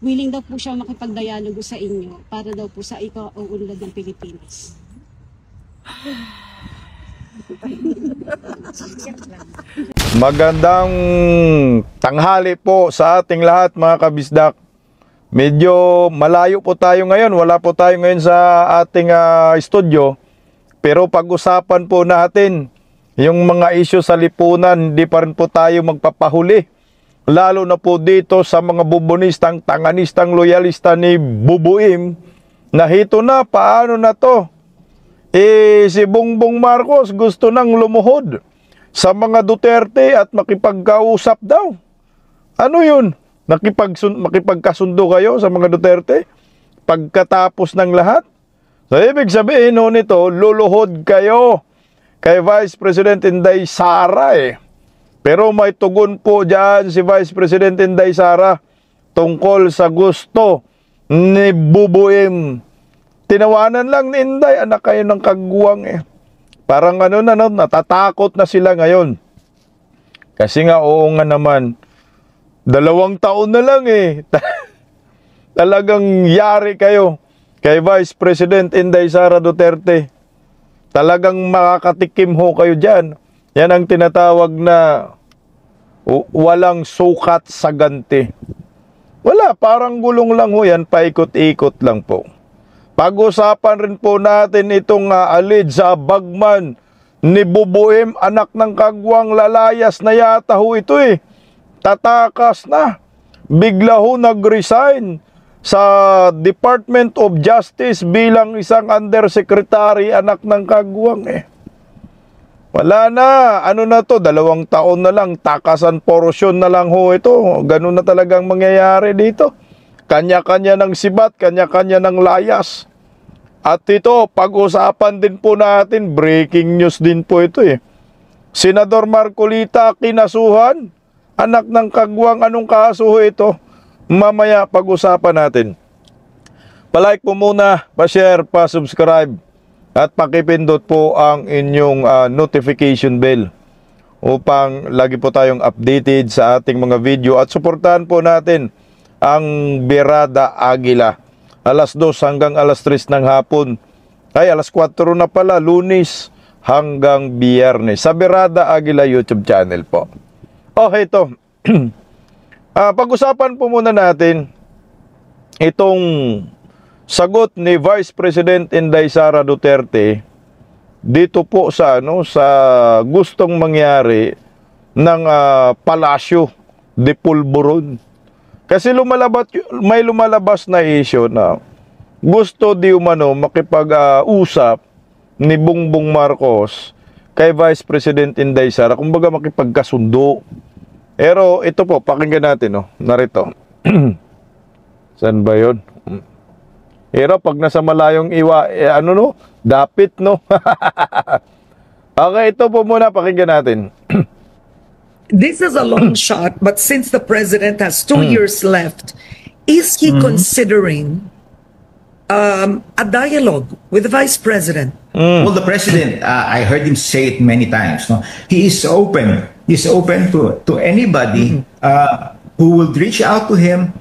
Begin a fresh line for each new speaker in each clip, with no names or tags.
Willing daw po siya makipagdialogo sa inyo para daw po sa ikauunlad ng Pilipinas.
Magandang tanghali po sa ating lahat mga kabisdak. Medyo malayo po tayo ngayon, wala po tayo ngayon sa ating studio. Pero pag-usapan po natin yung mga isyu sa lipunan, hindi pa rin po tayo magpapahuli. Lalo na po dito sa mga bubonistang, tanganistang loyalista ni Bubuim, na hito na, paano na to? Si Bongbong Marcos gusto nang lumuhod sa mga Duterte at makipagkausap daw. Ano yun? Makipagkasundo kayo sa mga Duterte pagkatapos ng lahat? So, ibig sabihin ho nito, luluhod kayo kay Vice President Inday Sara Pero may tugon po dyan si Vice President Inday Sara tungkol sa gusto ni Bubuim. Tinawanan lang ni Inday, anak kayo ng kagwang Parang natatakot na sila ngayon. Kasi nga, oo nga naman, 2 taon na lang Talagang yari kayo kay Vice President Inday Sara Duterte. Talagang makakatikim ho kayo dyan. Yan ang tinatawag na walang sukat sa ganti. Wala, parang gulong lang ho yan, paikot-ikot lang po. Pag-usapan rin po natin itong alleged bagman ni Bubuim, anak ng kagwang, lalayas na yata ho ito Tatakas na. Bigla ho nag-resign sa Department of Justice bilang isang undersecretary, anak ng kagwang Wala na. Ano na to? 2 taon na lang. Takasan porosyon na lang ho ito. Ganun na talagang mangyayari dito. Kanya-kanya ng sibat, kanya-kanya ng layas. At ito, pag-usapan din po natin, breaking news din po ito Senador Marcolita kinasuhan. Anak ng kagwang, anong kaso ho ito? Mamaya pag-usapan natin. Palike po muna, pa-share, pa-subscribe. At pakipindot po ang inyong notification bell upang lagi po tayong updated sa ating mga video. At suportahan po natin ang Berada Aguila. 2:00 hanggang 3:00 ng hapon. Ay, 4:00 na pala, Lunes hanggang Biyernes. Sa Berada Aguila YouTube channel po. Okay, ito. Pag-usapan po muna natin itong sagot ni Vice President Inday Sara Duterte dito po sa sa gustong mangyari ng Palasyo de Pulburon. Kasi may lumalabas na issue na gusto di umano makipag-usap ni Bongbong Marcos kay Vice President Inday Sara, kumbaga makipagkasundo. Pero ito po, pakinggan natin narito. Saan ba 'yon? Pero pag nasa malayong dapit Okay, ito po muna, pakinggan natin.
This is a long shot, but since the president has 2 years left, is he considering a dialogue with the vice president?
Well, the president, I heard him say it many times. No, he is open. He's open to anybody who will reach out to him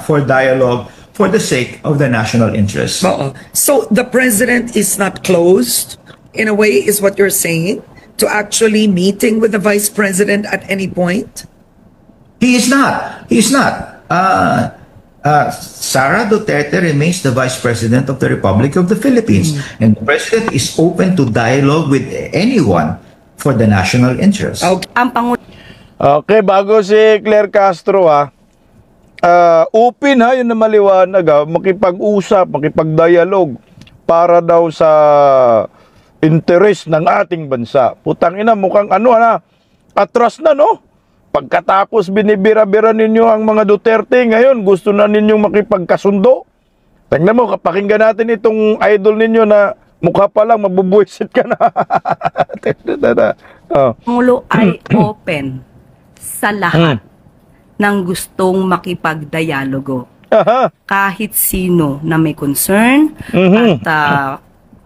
for dialogue for the sake of the national interest.
So the president is not closed, in a way, is what you're saying, to actually meeting with the vice president at any point?
He is not. He is not. Sara Duterte remains the vice president of the Republic of the Philippines, and the president is open to dialogue with anyone for the national interest.
Okay, bago si Claire Castro open yun na maliwanag makipag-usap, makipag-dialogue para daw sa interes ng ating bansa. Putang ina, mukhang atras na Pagkatapos binibira-bira ninyo ang mga Duterte, ngayon gusto na ninyong makipagkasundo. Tingnan mo, kapakinggan natin itong idol ninyo na mukha pa lang, mabubuisit ka na.
Pangulo ay open sa lahat ng gustong makipagdialogo. Kahit sino na may concern at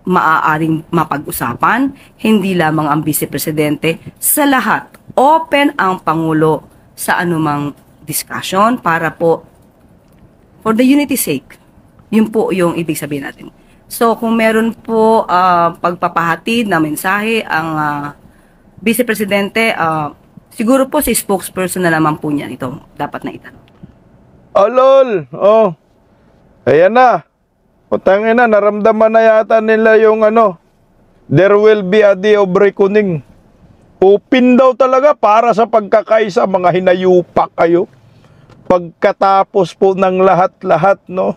maaaring mapag-usapan, hindi lamang ang Vice Presidente, sa lahat. Open ang Pangulo sa anumang discussion para po for the unity sake. Yun po yung ibig sabihin natin. So, kung meron po pagpapahatid na mensahe ang Vice Presidente, siguro po si spokesperson na naman po niya ito dapat na itanong.
Lol! Oh. Ayan na. Putangin na, naramdaman na yata nila yung there will be a day of reckoning. Open daw talaga para sa pagkakaisa, mga hinayupak kayo. Pagkatapos po ng lahat-lahat, no?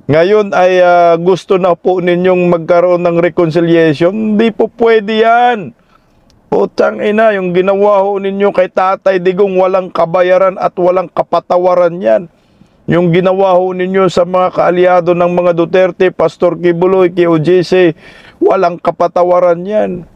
Ngayon ay gusto na po ninyong magkaroon ng reconciliation. Hindi po pwede yan. Putang ina, yung ginawa ho ninyo kay Tatay Digong walang kabayaran at walang kapatawaran yan. Yung ginawa ho ninyo sa mga kaalyado ng mga Duterte, Pastor Kibuloy, KOJC, walang kapatawaran yan.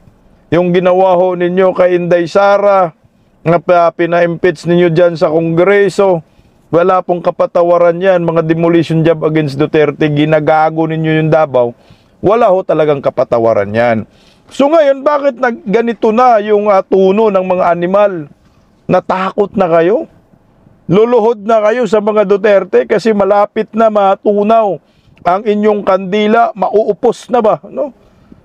Yung ginawa ho ninyo kay Inday Sara, na pina-impeach ninyo dyan sa Kongreso, wala pong kapatawaran yan. Mga demolition job against Duterte, ginagago ninyo yung Davao, wala ho talagang kapatawaran yan. So ngayon, bakit ganito na yung tuno ng mga animal? Natakot na kayo? Luluhod na kayo sa mga Duterte kasi malapit na matunaw ang inyong kandila, mauupos na ba? No?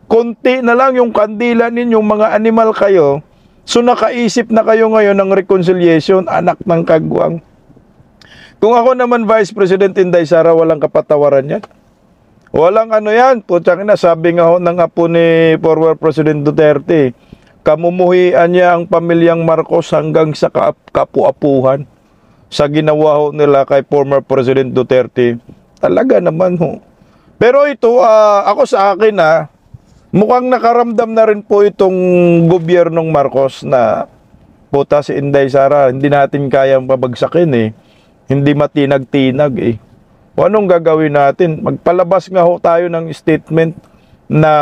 Konti na lang yung kandila ninyong mga animal kayo. So nakaisip na kayo ngayon ng reconciliation, anak ng kagwang. Kung ako naman Vice President Inday Sara, walang kapatawaran yan. Walang yan. Putsang ina, sabi nga ho ng apo ni former President Duterte, kamumuhian niya ang pamilyang Marcos hanggang sa kapu-apuhan sa ginawa ho nila kay former President Duterte. Talaga naman ho. Pero ito, ako sa akin mukhang nakaramdam na rin po itong gobyernong Marcos na puta si Inday Sara, hindi natin kayang pabagsakin Hindi matinag-tinag O anong gagawin natin? Magpalabas nga ho tayo ng statement na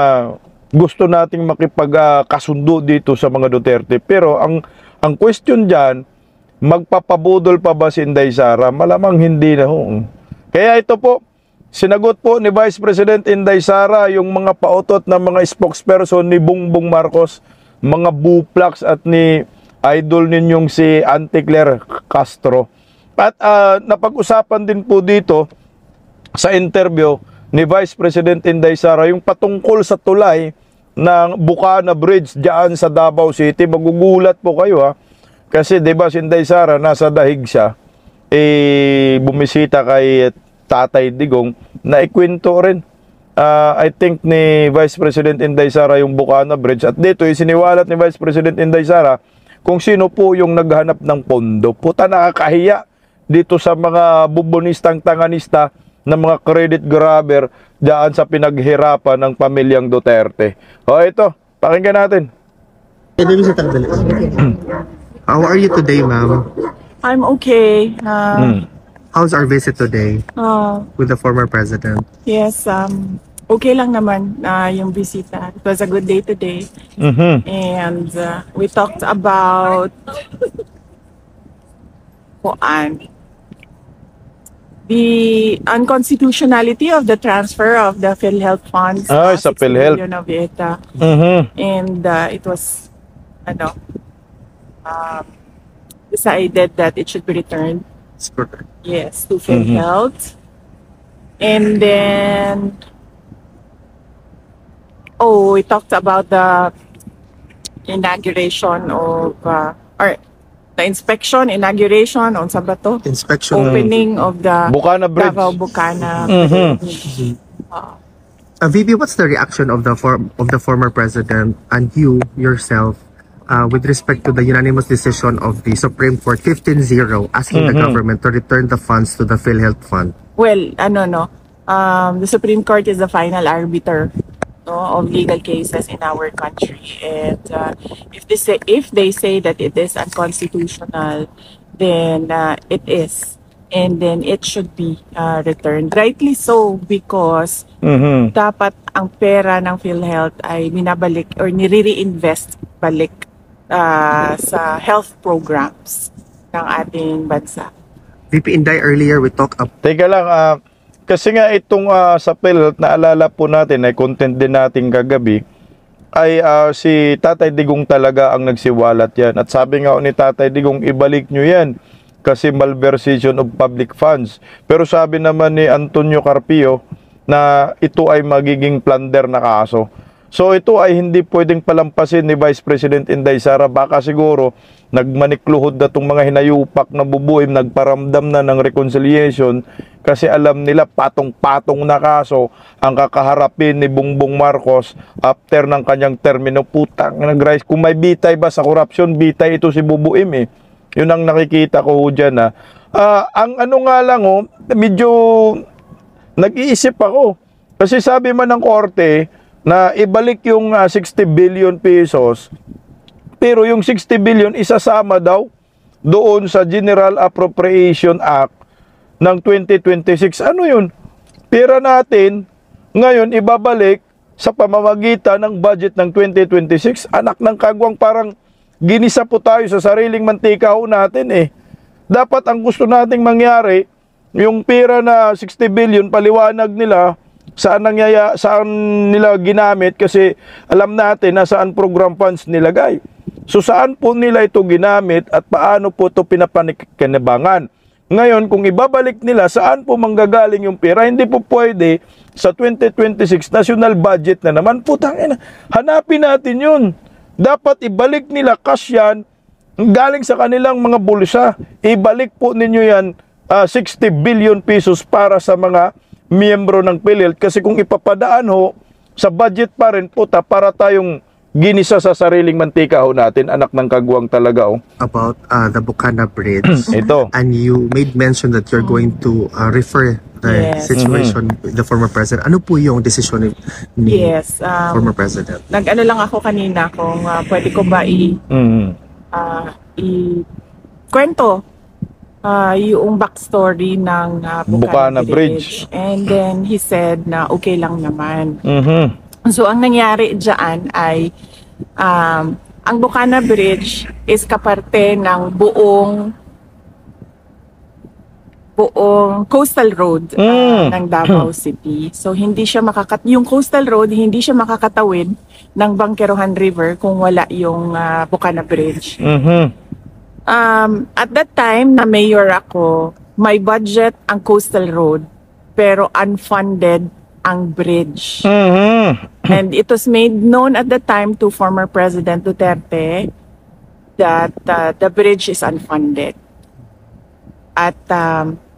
gusto nating makipagkasundo dito sa mga Duterte. Pero ang question dyan, magpapabudol pa ba si Inday Sara? Malamang hindi na ho. Kaya ito po, sinagot po ni Vice President Inday Sara yung mga pautot na mga spokesperson ni Bongbong Marcos, mga buplax at ni idol ninyong si Auntie Claire Castro. At napag-usapan din po dito sa interview ni Vice President Inday Sara yung patungkol sa tulay ng Bukana Bridge diyan sa Davao City. Magugulat po kayo kasi 'di ba si Inday Sara nasa dahig siya, bumisita kay Tatay Digong na ikwento rin I think ni Vice President Inday Sara yung Bukana Bridge, at dito isiniwalat ni Vice President Inday Sara kung sino po yung naghanap ng pondo. Puta, nakakahiya dito sa mga bubonistang tanganista ng mga credit grabber diyan sa pinaghirapan ng pamilyang Duterte. O ito, pakinggan natin.
How are you today, ma'am?
I'm okay.
How's our visit today with the former president?
Yes, okay lang naman yung bisita. It was a good day today. And we talked about the unconstitutionality of the transfer of the PhilHealth funds.
Sa
60
PhilHealth.
million of it. And it was decided that it should be returned. Yes, to PhilHealth. And then we talked about the inauguration of or the inauguration on Sabato.
Inspection.
Opening of the
Bukana Bridge.
Davao Bukana.
VP, what's the reaction of the former president and you yourself with respect to the unanimous decision of the Supreme Court 15-0 asking the government to return the funds to the PhilHealth Fund?
Well, the Supreme Court is the final arbiter of legal cases in our country, and if they say that it is unconstitutional, then it is, and then it should be returned. Rightly so, because dapat ang pera ng PhilHealth ay binabalik or nire-reinvest balik sa health programs ng ating bansa.
VP Inday, earlier we talked about...
Teka lang, kasi nga itong sa PhilHealth, naalala po natin, ay content din natin kagabi, ay si Tatay Digong talaga ang nagsiwalat yan. At sabi nga ni Tatay Digong, ibalik nyo yan kasi malversation of public funds. Pero sabi naman ni Antonio Carpio na ito ay magiging plunder na kaso. So ito ay hindi pwedeng palampasin ni Vice President Inday Sara. Baka siguro nagmanikluhod na itong mga hinayupak na bubuim, nagparamdam na ng reconciliation kasi alam nila patong-patong na kaso ang kakaharapin ni Bongbong Marcos after ng kanyang termino. Putang nag-rise. Kung may bitay ba sa korupsyon, bitay ito si Bubuim eh. Yun ang nakikita ko dyan ha. Ang ano nga lang medyo nag-iisip ako. Kasi sabi man ng korte na ibalik yung 60 billion pesos, pero yung 60 billion isasama daw doon sa General Appropriation Act ng 2026. Ano yun? Pera natin ngayon ibabalik sa pamamagitan ng budget ng 2026. Anak ng kagwang, parang ginisa po tayo sa sariling mantika natin eh. Dapat ang gusto nating mangyari, yung pera na 60 billion, paliwanag nila saan nila ginamit kasi alam natin na saan program funds nilagay. So saan po nila ito ginamit at paano po ito pinapanikinebangan. Ngayon, kung ibabalik nila saan po manggagaling yung pera, hindi po pwede sa 2026 national budget na naman. Putang ina, hanapin natin yun. Dapat ibalik nila cash yan galing sa kanilang mga bulsa. Ibalik po ninyo yan 60 billion pesos para sa mga miyembro ng PhilHealth, kasi kung ipapadaan sa budget pa rin, puta, para tayong ginisa sa sariling mantika natin. Anak ng kagwang talaga
About the Bukana Bridge.
Ito.
And you made mention that you're going to refer the
Yes.
situation with the former president. Ano po yung desisyon ni
Yes.
former president?
Nag-ano lang ako kanina kung pwede ko ba i-kwento yung backstory ng
Bukana Bridge.
And then he said na okay lang naman.
Mhm.
So ang nangyari dyan ay ang Bukana Bridge is kaparte ng buong coastal road ng Davao City. So hindi siya yung coastal road hindi siya makakatawid ng Bangkerohan River kung wala yung Bukana Bridge.
Mhm.
At that time na mayor ako, may budget ang coastal road pero unfunded ang bridge.
Mhm.
And it was made known at the time to former President Duterte that the bridge is unfunded. At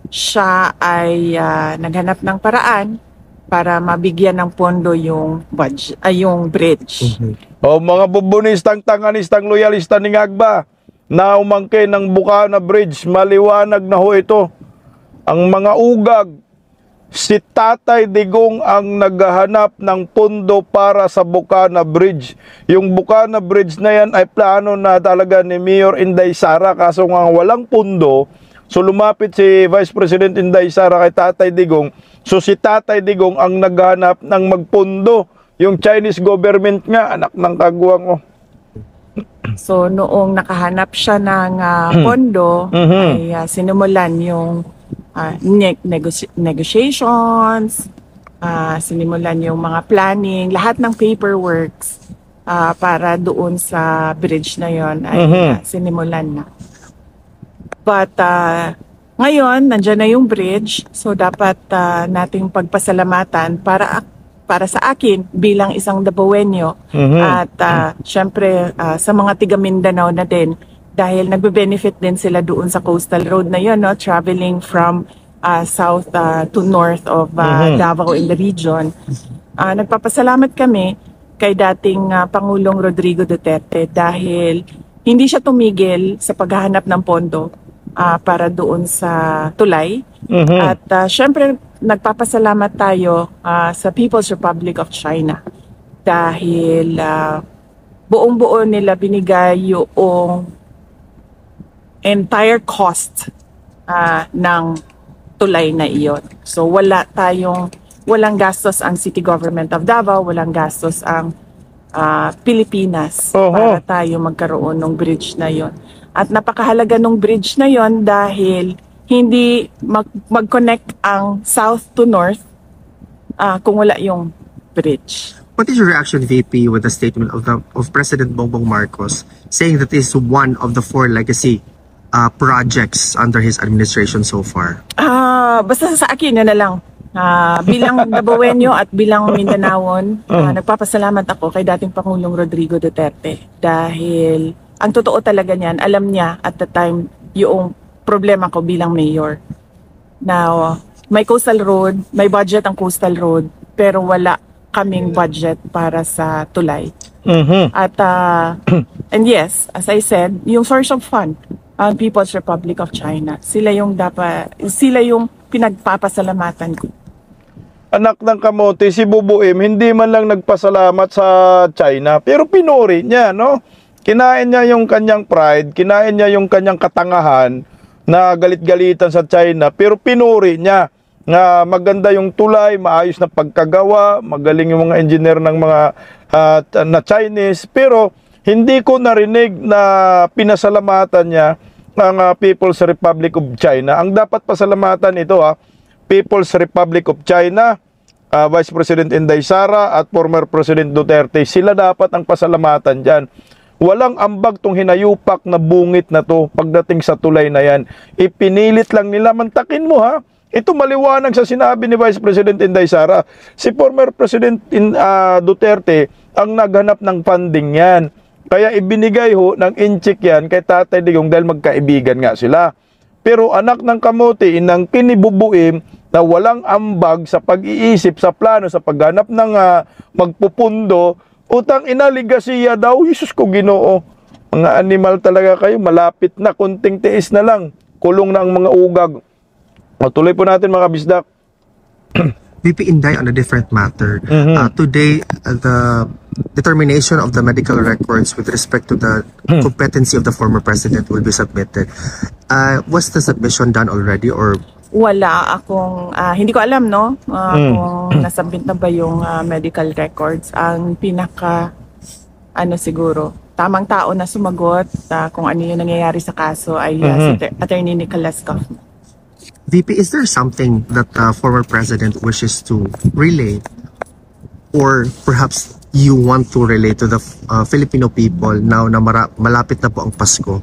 siya ay naghanap ng paraan para mabigyan ng pondo yung budget, yung bridge.
Mga bubunistang, tanganistang, loyalista ni Ngagba na umangkin ng Bukana Bridge, maliwanag na ito. Ang mga ugag, si Tatay Digong ang naghahanap ng pondo para sa Bukana Bridge. Yung Bukana Bridge na yan ay plano na talaga ni Mayor Inday Sara, kaso nga walang pondo. So lumapit si Vice President Inday Sara kay Tatay Digong. So si Tatay Digong ang naghahanap ng magpondo. Yung Chinese government nga, anak ng kagwang
So noong nakahanap siya ng pondo, ay sinimulan yung negotiations, sinimulan yung mga planning, lahat ng paperworks para doon sa bridge na yon ay sinimulan na. But ngayon, nandyan na yung bridge, so dapat nating pagpasalamatan para sa akin bilang isang Dabawenyo at syempre sa mga tiga Mindanao na din dahil nagbe-benefit din sila doon sa coastal road na yun, traveling from south to north of Davao in the region. Nagpapasalamat kami kay dating Pangulong Rodrigo Duterte dahil hindi siya tumigil sa paghahanap ng pondo para doon sa tulay. At syempre nagpapasalamat tayo sa People's Republic of China dahil buong-buo nila binigay yung entire cost ng tulay na iyon. So walang gastos ang City Government of Davao, walang gastos ang Pilipinas para tayo magkaroon ng bridge na yon. At napakahalaga ng bridge na yon dahil hindi mag-connect ang south to north kung wala yung bridge.
What is your reaction, VP, with the statement of President Bongbong Marcos saying that this is one of the 4 legacy projects under his administration so far?
Basta sa akin, yun na lang. Bilang Dabawenyo at bilang Mindanaon, nagpapasalamat ako kay dating Pangulong Rodrigo Duterte dahil ang totoo talaga niyan, alam niya at the time yung problema ko bilang mayor. Now, may coastal road, may budget ang coastal road, pero wala kaming budget para sa tulay. At and yes, as I said, yung source of fund, ang People's Republic of China, sila yung pinagpapasalamatan ko.
Anak ng kamote, si Bubuim, hindi man lang nagpasalamat sa China, pero pinuri niya, no? Kinain niya yung kanyang pride, kinain niya yung kanyang katangahan na galit-galitan sa China, pero pinuri niya nga maganda yung tulay, maayos na pagkagawa, magaling yung mga engineer ng mga na Chinese, pero hindi ko narinig na pinasalamatan niya ang People's Republic of China. Ang dapat pasalamatan ito, People's Republic of China, Vice President Inday Sara at former President Duterte, sila dapat ang pasalamatan dyan. Walang ambag tong hinayupak na bungit na to pagdating sa tulay na yan. Ipinilit lang nila, mantakin mo ha. Ito maliwanag sa sinabi ni Vice President Inday Sara. Si former President Duterte ang naghanap ng funding yan. Kaya ibinigay ho ng inchik yan kay Tatay Digong dahil magkaibigan nga sila. Pero anak ng kamote, inang kinibubuim na walang ambag sa pag-iisip, sa plano, sa paghanap ng magpupundo, utang ina, ligasiya daw, Jesus ko Ginoo. Mga animal talaga kayo, malapit na, kunting tiis na lang, kulong na ang mga ugag. Tuloy po natin mga bisdak.
VP Inday, on a different matter. Today, the determination of the medical records with respect to the competency of the former president will be submitted. Was the submission done already or?
Wala akong, hindi ko alam, no? Kung nasubmit na ba yung medical records. Ang pinaka, siguro, tamang tao na sumagot kung ano yung nangyayari sa kaso ay si Attorney Nicholas Kaufman.
VP, is there something that the former president wishes to relay or perhaps you want to relay to the Filipino people now na malapit na po ang Pasko?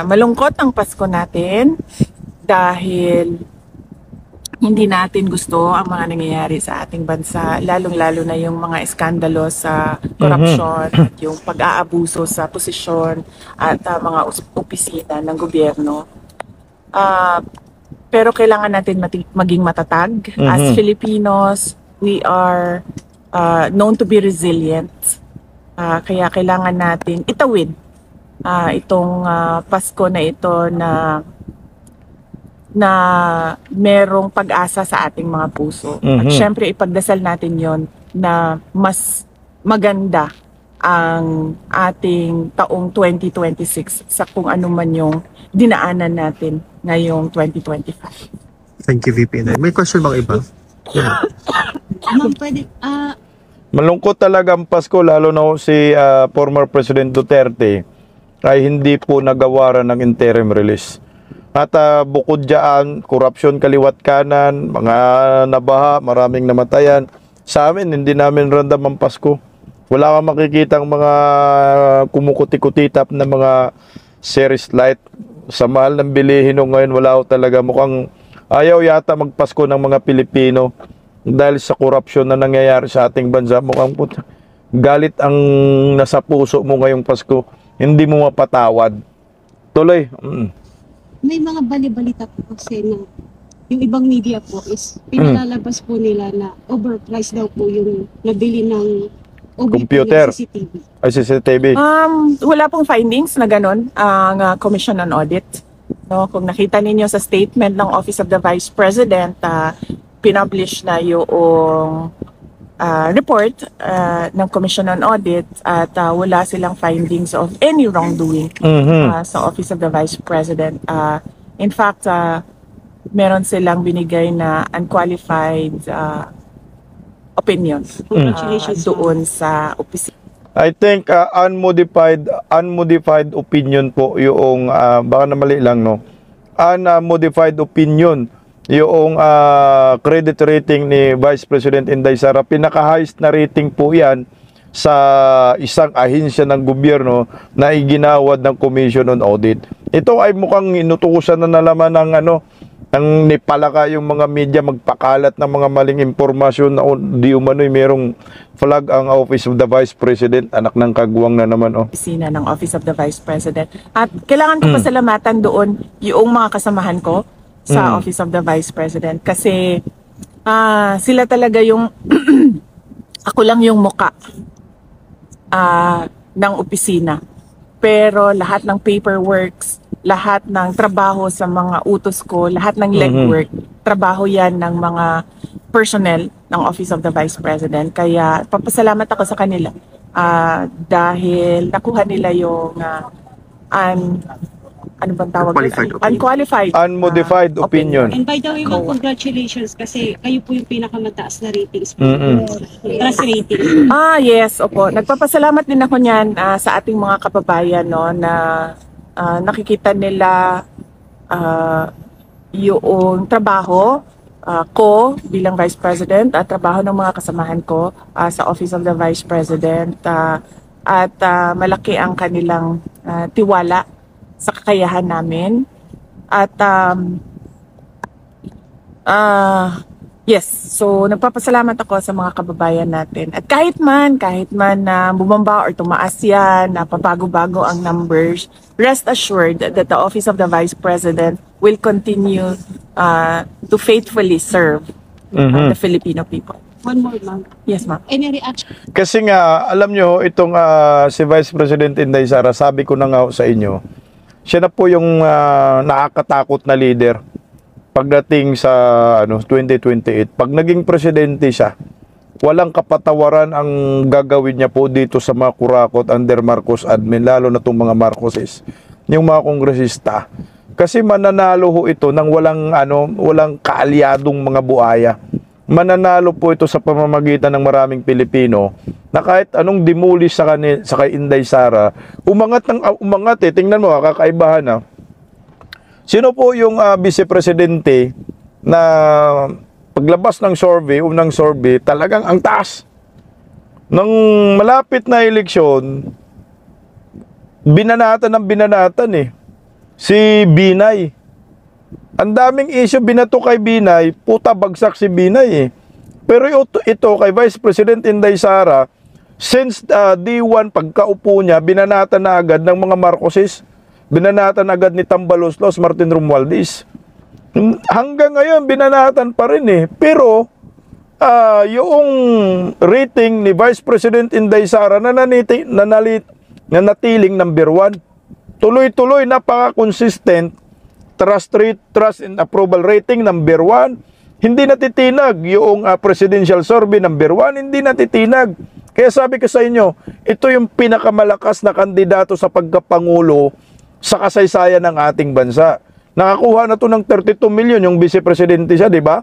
Malungkot ang Pasko natin dahil hindi natin gusto ang mga nangyayari sa ating bansa, lalong-lalo na yung mga iskandalo sa korupsyon at yung pag-aabuso sa posisyon at mga opisina ng gobyerno. Pero kailangan natin maging matatag. As Filipinos, we are known to be resilient. Kaya kailangan natin itawid itong Pasko na ito na merong pag-asa sa ating mga puso. At syempre ipagdasal natin yon na mas maganda ang ating taong 2026 sa kung ano man yung dinaanan natin ngayong 2025. Thank you, VP Inday. May question bang iba?
Ma'am, pwede,
Malungkot talaga ang Pasko, lalo na si former President Duterte ay hindi po nagawaran ng interim release. At bukod dyan, korupsyon kaliwat kanan, mga nabaha, maraming namatayan. Sa amin, hindi namin randam ang Pasko. Wala kang makikitang mga kumukuti-kutitap na mga series light. Sa mahal ng bilihin ngayon, wala ko talaga. Mukhang ayaw yata magpasko ng mga Pilipino dahil sa korupsyon na nangyayari sa ating bansa. Mukhang galit ang nasa puso mo ngayong Pasko. Hindi mo mapatawad. Tuloy.
may mga bali-balita po kasi na yung ibang media po is pinalalabas po nila na overpriced daw po yung nabili ng
computer,
CCTV.
Ay, CCTV.
Wala pong findings na ganun ang Commission on Audit. No, kung nakita ninyo sa statement ng Office of the Vice President, pinublish na yung report ng Commission on Audit at wala silang findings of any wrongdoing sa Office of the Vice President. In fact, meron silang binigay na unqualified opinion doon sa opisina.
I think unmodified opinion po yung baka na mali lang, no, unmodified opinion yung credit rating ni Vice President Inday Sara. Pinaka-highest na rating po yan sa isang ahensya ng gobyerno na iginawad ng Commission on Audit. Ito ay mukhang inutukusan na naman ng ang nipalaka yung mga media magpakalat ng mga maling impormasyon na di umano'y merong flag ang Office of the Vice President, anak ng kagwang na naman.
Opisina ng Office of the Vice President. At kailangan ko pasalamatan doon yung mga kasamahan ko sa Office of the Vice President kasi sila talaga yung ako lang yung muka ng opisina. Pero lahat ng paperworks, lahat ng trabaho sa mga utos ko, lahat ng legwork, trabaho yan ng mga personnel ng Office of the Vice President. Kaya papasalamat ako sa kanila dahil nakuha nila yung ano bang tawag? Unqualified.
Unmodified opinion.
And by the way, ma'am, congratulations kasi kayo po yung pinakamataas na ratings po. Trust rating.
Yes, opo. Nagpapasalamat din ako niyan sa ating mga kababayan no, na nakikita nila yung trabaho ko bilang Vice President at trabaho ng mga kasamahan ko sa Office of the Vice President at malaki ang kanilang tiwala sa kakayahan namin at yes, so nagpapasalamat ako sa mga kababayan natin at kahit man na bumaba or tumaas yan, na pabago-bago ang numbers, rest assured that the Office of the Vice President will continue to faithfully serve the Filipino people.
One more, ma'am.
Yes, ma'am.
Any reaction?
Kasi nga, alam nyo, itong si Vice President Inday Sara, sabi ko na nga sa inyo, siya na po yung nakakatakot na leader pagdating sa 2028. Pag naging presidente siya, walang kapatawaran ang gagawin niya po dito sa mga kurakot under Marcos admin, lalo na itong mga Marcoses, yung mga kongresista. Kasi mananalo ho ito ng walang kaalyadong mga buaya. Mananalo po ito sa pamamagitan ng maraming Pilipino na kahit anong demolish sa kay Inday Sara, umangat Tingnan mo, kakaibahan na. Sino po yung vice-presidente na paglabas ng survey, unang survey, talagang ang taas. Nang malapit na eleksyon, binanatan si Binay. Ang daming issue binato kay Binay, puta bagsak si Binay Pero ito kay Vice President Inday Sara, since day 1 pagkaupo niya, binanatan na agad ng mga Marcoses, binanatan agad ni Tambaloslos, Martin Romualdez. Hanggang ngayon, binanatan pa rin Pero, yung rating ni Vice President Inday Sara nanatiling number 1. Tuloy-tuloy, napaka-consistent. Trust and approval rating number 1. Hindi natitinag yung presidential survey number 1. Hindi natitinag. Kaya sabi ko sa inyo, ito yung pinakamalakas na kandidato sa pagkapangulo sa kasaysayan ng ating bansa. Nakakuha na to ng 32 million yung vice-presidente siya, di ba?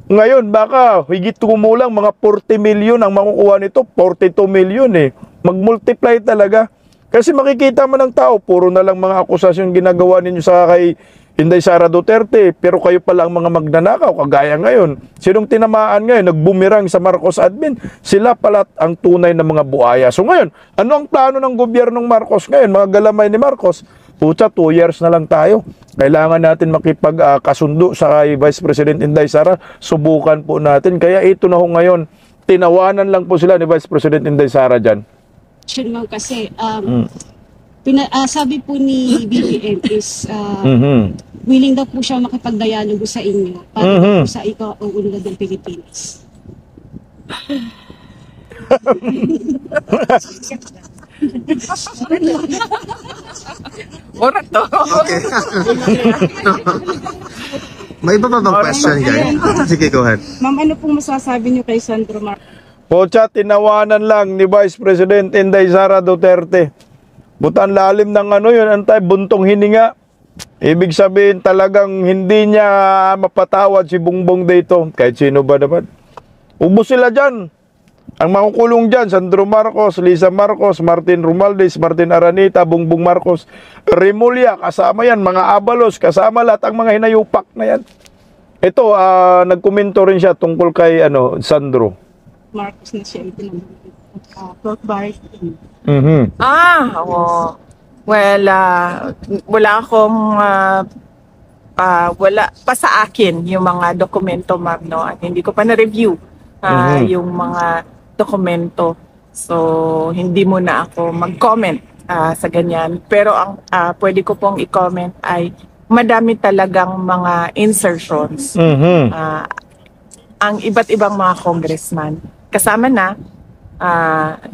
Ngayon, baka higit kumulang mga 40 million ang makukuha nito. 42 million Mag-multiply talaga. Kasi makikita mo ng tao, puro na lang mga akusasyon ginagawa ninyo sa kay Inday Sara Duterte, pero kayo pala ang mga magnanakaw, kagaya ngayon. Sinong tinamaan ngayon? Nagbumirang sa Marcos admin. Sila pala ang tunay na mga buaya. So ngayon, ano ang plano ng gobyernong Marcos ngayon? Mga galamay ni Marcos, pucha, 2 years na lang tayo. Kailangan natin makipagkasundo sa kay Vice President Inday Sara. Subukan po natin. Kaya ito na ho ngayon, tinawanan lang po sila ni Vice President Inday Sara dyan.
Ma'am, kasi sabi po ni BBM is willing daw po siya makipag-dialogo sa inyo para po sa ikaw-unlad ng Pilipinas.
Orat to.
Okay. May iba ba bang question, guys? Sige, go ahead.
Ma'am, ano pong masasabi niyo kay Sandro Marcos?
Pocha, tinawanan lang ni Vice President Inday Sara Duterte. Butan lalim ng yun, buntong hininga. Ibig sabihin talagang hindi niya mapatawad si Bongbong dito. Kahit sino ba naman. Ubus sila dyan. Ang makukulong dyan, Sandro Marcos, Lisa Marcos, Martin Romualdez, Martin Aranita, Bongbong Marcos, Remulla, kasama yan, mga Abalos, kasama lahat ang mga hinayupak na yan. Ito, nagkomento rin siya tungkol kay Sandro.
Marcos na siya ipinag pork barricade.
Mhm.
Oo. Well, wala akong wala pa sa akin yung mga dokumento, ma'am, no? At hindi ko pa na-review yung mga dokumento. So, hindi muna ako mag-comment sa ganyan. Pero ang pwede ko pong i-comment ay madami talagang mga insertions.
Mhm.
Ang iba't ibang mga congressman. Kasama na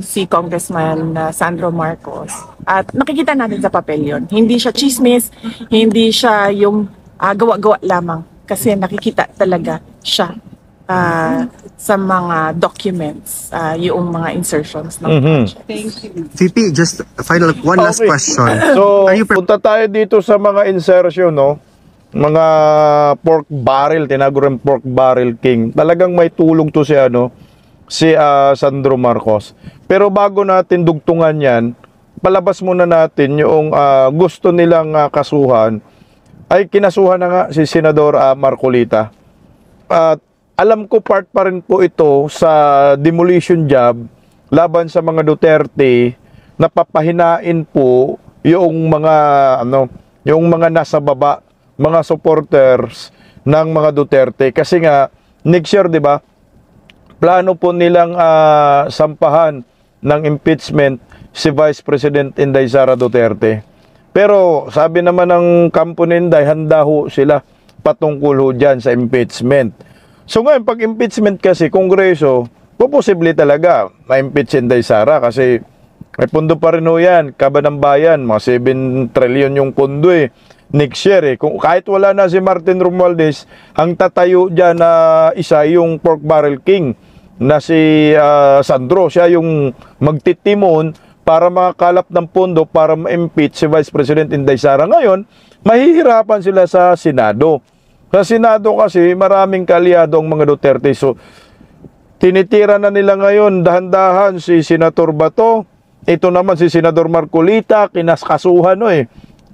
si Congressman Sandro Marcos. At nakikita natin sa papel yun. Hindi siya chismis, hindi siya yung gawa-gawa lamang. Kasi nakikita talaga siya sa mga documents, yung mga insertions ng budget.
Thank you.
VP, just final one last
Okay.
question.
So,
Are you
punta tayo dito sa mga insertion, no? Mga pork barrel, tinaguro rin pork barrel king. Talagang may tulong to si Sandro Marcos. Pero bago natin dugtungan yan, palabas muna natin yung gusto nilang kasuhan. Ay kinasuhan na nga si Senador Marcolita. At alam ko part pa rin po ito sa demolition job laban sa mga Duterte na papahinain po yung mga yung mga nasa baba, mga supporters ng mga Duterte kasi nga next year, 'di ba? Plano po nilang sampahan ng impeachment si Vice President Inday Sara Duterte. Pero sabi naman ng kampo ni Inday, handa ho sila patungkol ho dyan sa impeachment. So ngayon, pag impeachment kasi, Kongreso, posible talaga ma-impeach Inday Sara kasi may pundo pa rin ho yan, kaba ng bayan, mga 7 trillion yung pundo next year Kung kahit wala na si Martin Romualdez, ang tatayo dyan na isa yung pork barrel king na si Sandro, siya yung magtitimon para makakalap ng pondo para ma-impeach si Vice President Inday Sara. Ngayon, mahihirapan sila sa Senado. Sa Senado kasi maraming kalyado ang mga Duterte. So, tinitira na nila ngayon dahan-dahan si Senator Bato. Ito naman si Senador Marcolita, kinaskasuhan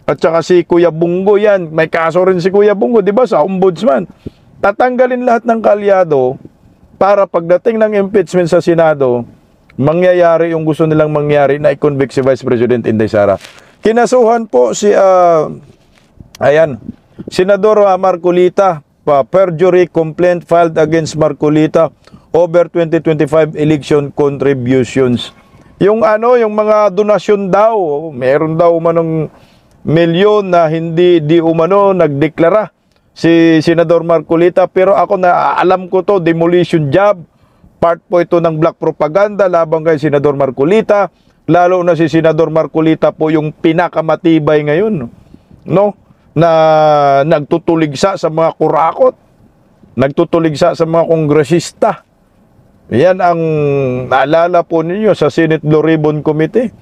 At saka si Kuya Bungo yan. May kaso rin si Kuya Bungo, di ba, sa ombudsman. Tatanggalin lahat ng kalyado para pagdating ng impeachment sa Senado, mangyayari yung gusto nilang mangyari na i-convict si Vice President Inday Sara. Kinasuhan po si Senador Marcolita, perjury complaint filed against Marcolita over 2025 election contributions. Yung yung mga donasyon daw, meron daw manong milyon na hindi nagdeklara si Senador Marcolita, pero ako na alam ko to, demolition job. Part po ito ng black propaganda laban kay Senador Marcolita. Lalo na si Senador Marcolita po yung pinakamatibay ngayon, no? Na nagtutuligsa sa mga kurakot, nagtutuligsa sa mga kongresista. Yan ang naalala po ninyo sa Senate Blue Ribbon Committee.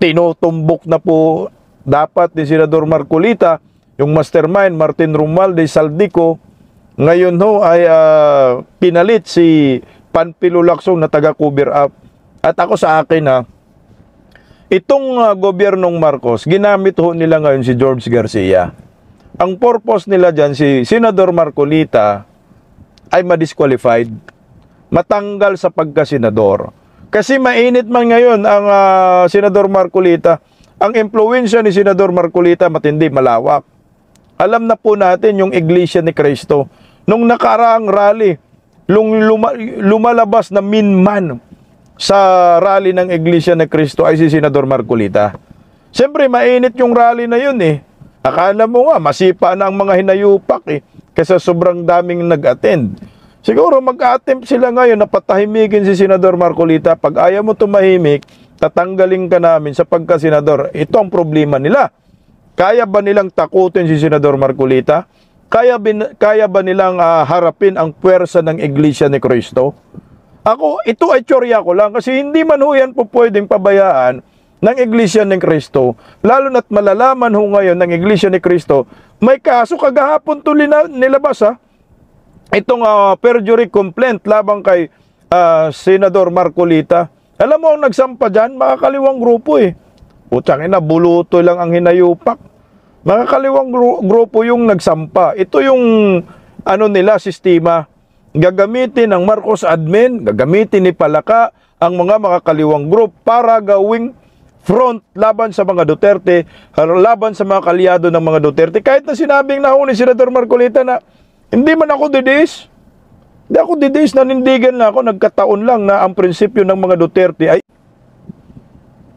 Tinutumbok na po dapat ni Senador Marcolita yung mastermind Martin Romualdez Saldico. Ngayon ay pinalit si Panfilo Lacson na taga-cover up. At ako sa akin itong gobyernong Marcos, ginamit nila ngayon si George Garcia. Ang purpose nila dyan, si Senador Marcolita ay ma-disqualified, matanggal sa pagka-senador. Kasi mainit man ngayon ang Senador Marcolita. Ang impluwensya ni Senador Marcolita matindi, malawak. Alam na po natin yung Iglesia ni Cristo. Nung nakaraang rally, lumalabas na minman sa rally ng Iglesia ni Cristo ay si Senador Marcolita. Siyempre, mainit yung rally na yun Akala mo nga, masipa na ang mga hinayupak kasi sobrang daming nag-attend. Siguro mag-attempt sila ngayon na patahimikin si Senador Marcolita. Pag ayaw mo tumahimik, tatanggalin ka namin sa pagka-senador. Ito ang problema nila. Kaya ba nilang takutin si Senador Marcolita? Kaya ba nilang harapin ang puwersa ng Iglesia ni Cristo? Ako, ito ay tsorya ko lang kasi hindi man ho yan po pwedeng pabayaan ng Iglesia ni Cristo. Lalo na't malalaman ho ngayon ng Iglesia ni Cristo, may kaso kagahapon to nilabas itong perjury complaint labang kay Senador Marcolita. Alam mo ang nagsampa dyan, mga kaliwang grupo Putsang ina, buluto lang ang hinayupak. Mga kaliwang grupo yung nagsampa. Ito yung sistema. Gagamitin ng Marcos admin, gagamitin ni Palaka ang mga makakaliwang group para gawing front laban sa mga Duterte, laban sa mga kalyado ng mga Duterte. Kahit na sinabing nahuni si Senador Marcolita na hindi man ako didiis. Hindi ako didiis, nanindigan na ako, nagkataon lang na ang prinsipyo ng mga Duterte ay.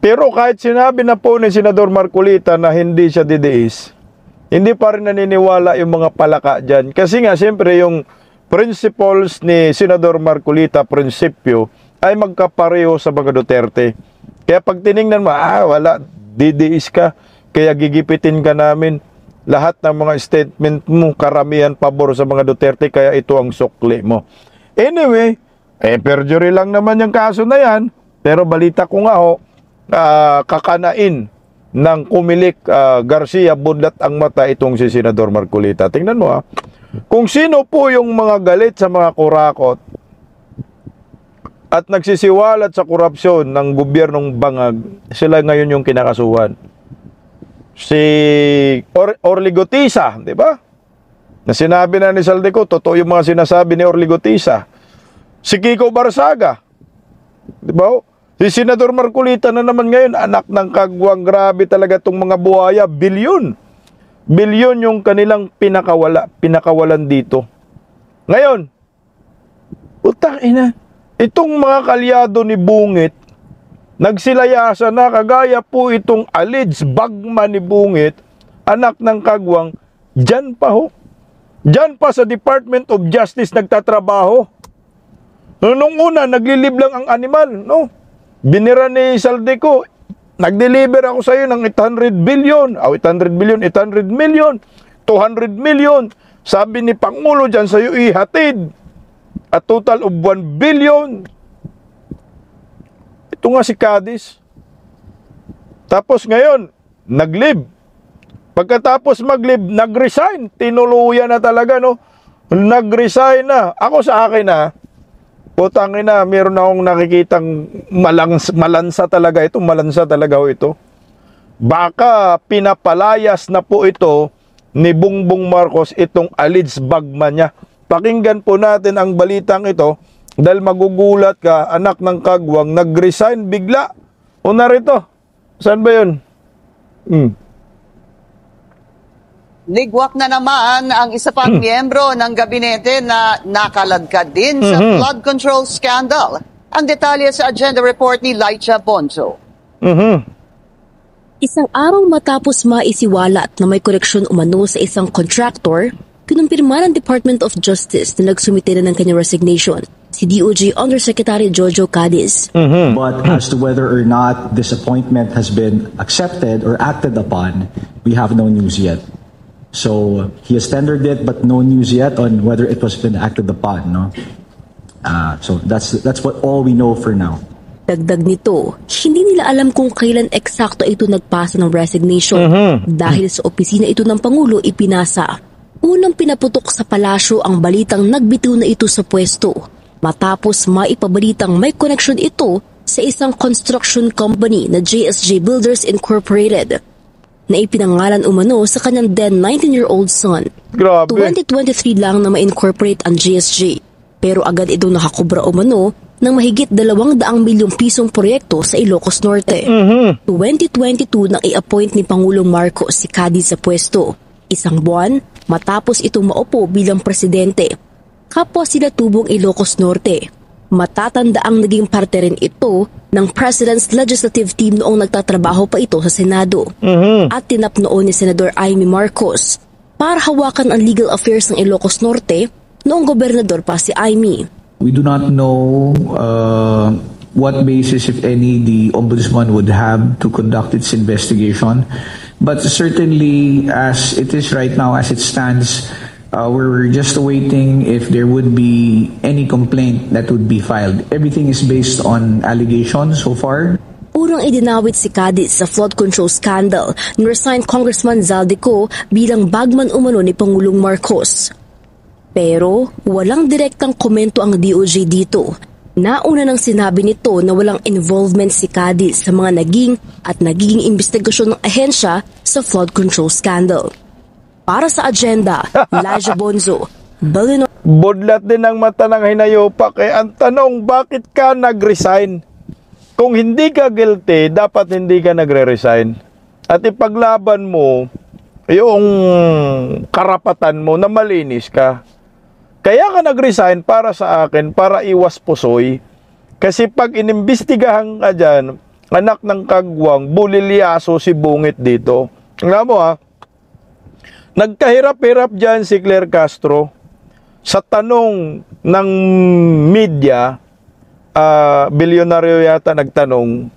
Pero kahit sinabi na po ni Senador Marcolita na hindi siya didiis, hindi pa rin naniniwala yung mga palaka dyan. Kasi nga, siyempre, yung principles ni Senador Marcolita, prinsipyo, ay magkapareho sa mga Duterte. Kaya pag tiningnan mo, wala, didiis ka, kaya gigipitin ka namin. Lahat ng mga statement mo, karamihan pabor sa mga Duterte, kaya ito ang sukli mo. Anyway, perjury lang naman yung kaso na yan, pero balita ko nga kakanain ng Kumilik Garcia budlat ang mata itong si Senador Marcolita. Tingnan mo kung sino po yung mga galit sa mga kurakot at nagsisiwalat sa korupsyon ng gobyernong Bangag, sila ngayon yung kinakasuhan. Si Orly Gutisa, di ba? Na sinabi na ni Saldico, totoo yung mga sinasabi ni Orly Gutisa. Si Kiko Barsaga, di ba? Si Senador Marcolita na naman ngayon, anak ng kagwang, grabe talaga itong mga buhaya, bilyon. Bilyon yung kanilang pinakawalan dito. Ngayon, utang ina, itong mga kalyado ni Bungit, nagsilayasa na kagaya po itong alleged bagman ni Bungit, anak ng kagwang, dyan pa ho. Dyan pa sa Department of Justice nagtatrabaho. Nung una, naglilib lang ang animal, no? Binira ni Saldico, nag-deliver ako sa iyo ng 800 billion, 800 billion, 800 million, 200 million. Sabi ni Pangulo dyan sa iyo, ihatid. A total of 1 billion. Ito nga si Cadiz. Tapos ngayon, nag-leave. Pagkatapos mag-leave, nag-resign. Tinuluyan na talaga, no? Nag-resign na. Ako sa akin, putangin na, meron akong nakikitang malansa talaga ito. Malansa talaga ito. Baka pinapalayas na po ito ni Bongbong Marcos itong alleged bagman niya. Pakinggan po natin ang balitang ito dahil magugulat ka, anak ng kagwang, nag-resign bigla. O narito, saan ba yun?
Ligwak na naman ang isa pang miyembro ng gabinete na nakaladkad din sa flood control scandal. Ang detalye sa agenda report ni Laisha Bonzo.
Isang araw matapos maisiwalat na may koreksyon umano sa isang contractor, kinumpirma ng Department of Justice na nagsumite na ng kanyang resignation si DOJ Undersecretary Jojo Cadiz.
But as to whether or not this appointment has been accepted or acted upon, we have no news yet. So he has tendered it, but no news yet on whether it was been acted upon. No, so that's what all we know for now.
Dagdag nito, hindi nila alam kung kailan eksakto ito nagpasa ng resignation dahil sa opisina ito ng Pangulo ipinasa. Unang pinaputok sa palasyo ang balitang nagbitiw na ito sa pwesto matapos maipabalitang may connection ito sa isang construction company na JSJ Builders Incorporated na ipinangalan umano sa kanyang then 19-year-old son.
Grabe.
2023 lang na ma-incorporate ang GSJ, pero agad ito nakakubra umano ng mahigit 200 milyong pisong proyekto sa Ilocos Norte. 2022 nang i-appoint ni Pangulong Marcos si Cadiz sa pwesto, isang buwan matapos itong maupo bilang presidente. Kapwa sila tubong Ilocos Norte. Matatanda ang naging parte rin ito ng President's Legislative Team noong nagtatrabaho pa ito sa Senado. At tinap noon ni Senador Amy Marcos para hawakan ang legal affairs ng Ilocos Norte noong gobernador pa si Amy.
We do not know what basis, if any, the Ombudsman would have to conduct its investigation. But certainly, as it is right now, as it stands, we're just waiting if there would be any complaint that would be filed. Everything is based on allegations so far.
Urang idinawit si Cadiz sa flood control scandal ni resigned Congressman Zaldico bilang bagman umano ni Pangulong Marcos. Pero walang direktang komento ang DOJ dito. Nauna nang sinabi nito na walang involvement si Cadiz sa mga nagiging investigasyon ng ahensya sa flood control scandal. Para sa agenda, Laisha Bonzo, Balino.
Budlat din ang mata ng hinayopak. Ang tanong, bakit ka nag-resign? kung hindi ka guilty, dapat hindi ka nagre-resign. At ipaglaban mo yung karapatan mo na malinis ka. Kaya ka nag-resign para sa akin, para iwas pusoy. Kasi pag inimbestigahan ka dyan, anak ng kagwang, bulilyaso si Bungit dito. Alam mo ha, nagkahirap-hirap dyan si Claire Castro sa tanong ng media, bilyonaryo yata nagtanong,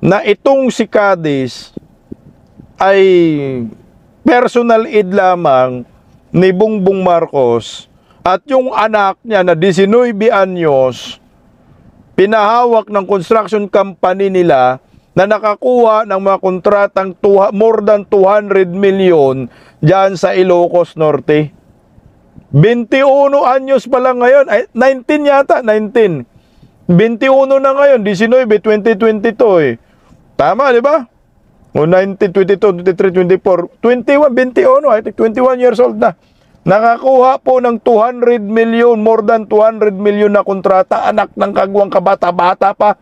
na itong si Cadiz ay personal aid lamang ni Bongbong Marcos at yung anak niya na 19 anyos, pinahawak ng construction company nila na nakakuha ng mga kontratang more than 200 million dyan sa Ilocos Norte. 21 anyos pa lang ngayon, ay 19 yata, 19. 21 na ngayon, 19, 2022 eh. Tama, di ba? O 19, 22, 23, 24, 21, 21, I think 21 years old na. Nakakuha po ng 200 million, more than 200 million na kontrata, anak ng kagwang kabata-bata pa.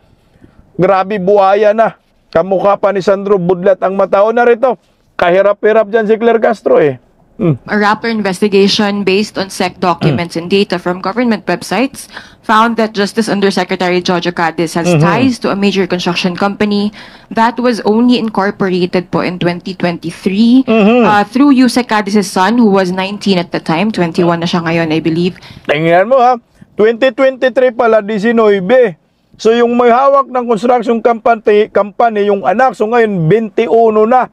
Grabe, buhaya na. Kamukha pa ni Sandro Budlat ang matao na rito. Kahirap-hirap dyan si Claire Castro eh.
A Rappler investigation based on SEC documents and data from government websites found that Justice Undersecretary Jojo Cadiz has ties to a major construction company that was only incorporated po in 2023 through Yusek Cadiz's son, who was 19 at the time, 21 na siya ngayon, I believe.
Tingnan mo ha, 2023 pala, 19. So yung may hawak ng construction company, yung anak, so ngayon 21 na.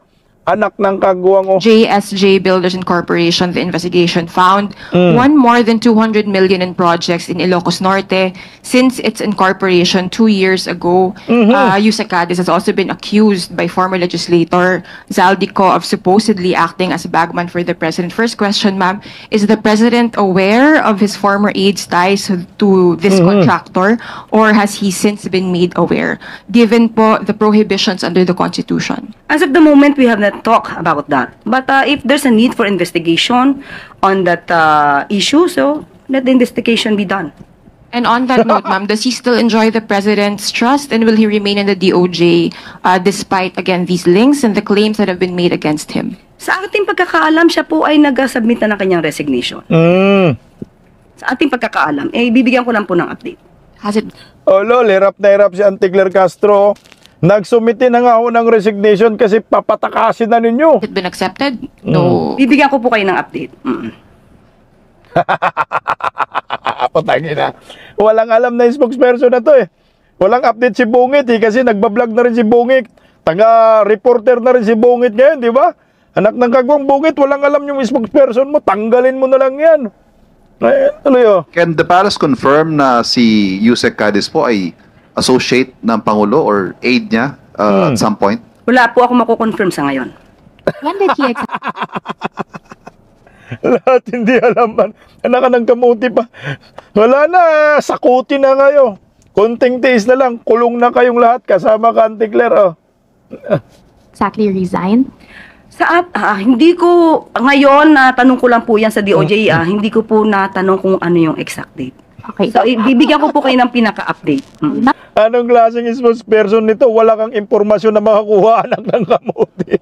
Anak ng kagwang.
JSJ Builders Incorporation, the investigation found won more than 200 million in projects in Ilocos Norte since its incorporation 2 years ago. Yusek Cadiz has also been accused by former legislator Zaldico of supposedly acting as a bagman for the president. First question, ma'am, is the president aware of his former aide's ties to this contractor, or has he since been made aware, given po the prohibitions under the Constitution?
As of the moment, we have not talked about that. But if there's a need for investigation on that issue, so let the investigation be done.
And on that note, ma'am, does he still enjoy the president's trust, and will he remain in the DOJ despite, again, these links and the claims that have been made against him?
Sa ating pagkakaalam, siya po ay nag-submit na ng kanyang resignation. Sa ating pagkakaalam, bibigyan ko lang po ng update.
Has it...
Oh, lol, hirap na hirap si Auntie Claire Castro. Nagsumiti na nga ako ng resignation kasi papatakasin na ninyo.
Has it been accepted? No.
Bibigyan ko po kayo ng update.
Patangin na. Walang alam na yung spokesperson na to eh. Walang update si Bungit eh, kasi nagbablog na rin si Bungit. Taga-reporter na rin si Bungit ngayon, di ba? Anak ng kagwang Bungit, walang alam yung spokesperson mo, tanggalin mo na lang yan. Ay, tuloy oh.
Can the palace confirm na si Yusek Cadiz po ay associate ng Pangulo or aide niya at some point?
Wala po ako mako-confirm sa ngayon.
When did he
Lahat hindi alam man. Anak ka ng kamuti pa. Wala na, sakuti na kayo. Konting tiis na lang, kulong na kayong lahat kasama ka, Auntie Claire. Oh.
exactly resign?
Hindi ko, ngayon, tanong ko lang po yan sa DOJ, hindi ko po natanong kung ano yung exact date.
Okay.
So, bibigyan ko po kayo ng pinaka-update.
Anong klaseng spokesperson nito? Wala kang impormasyon na makakuha, anak ng kamuti.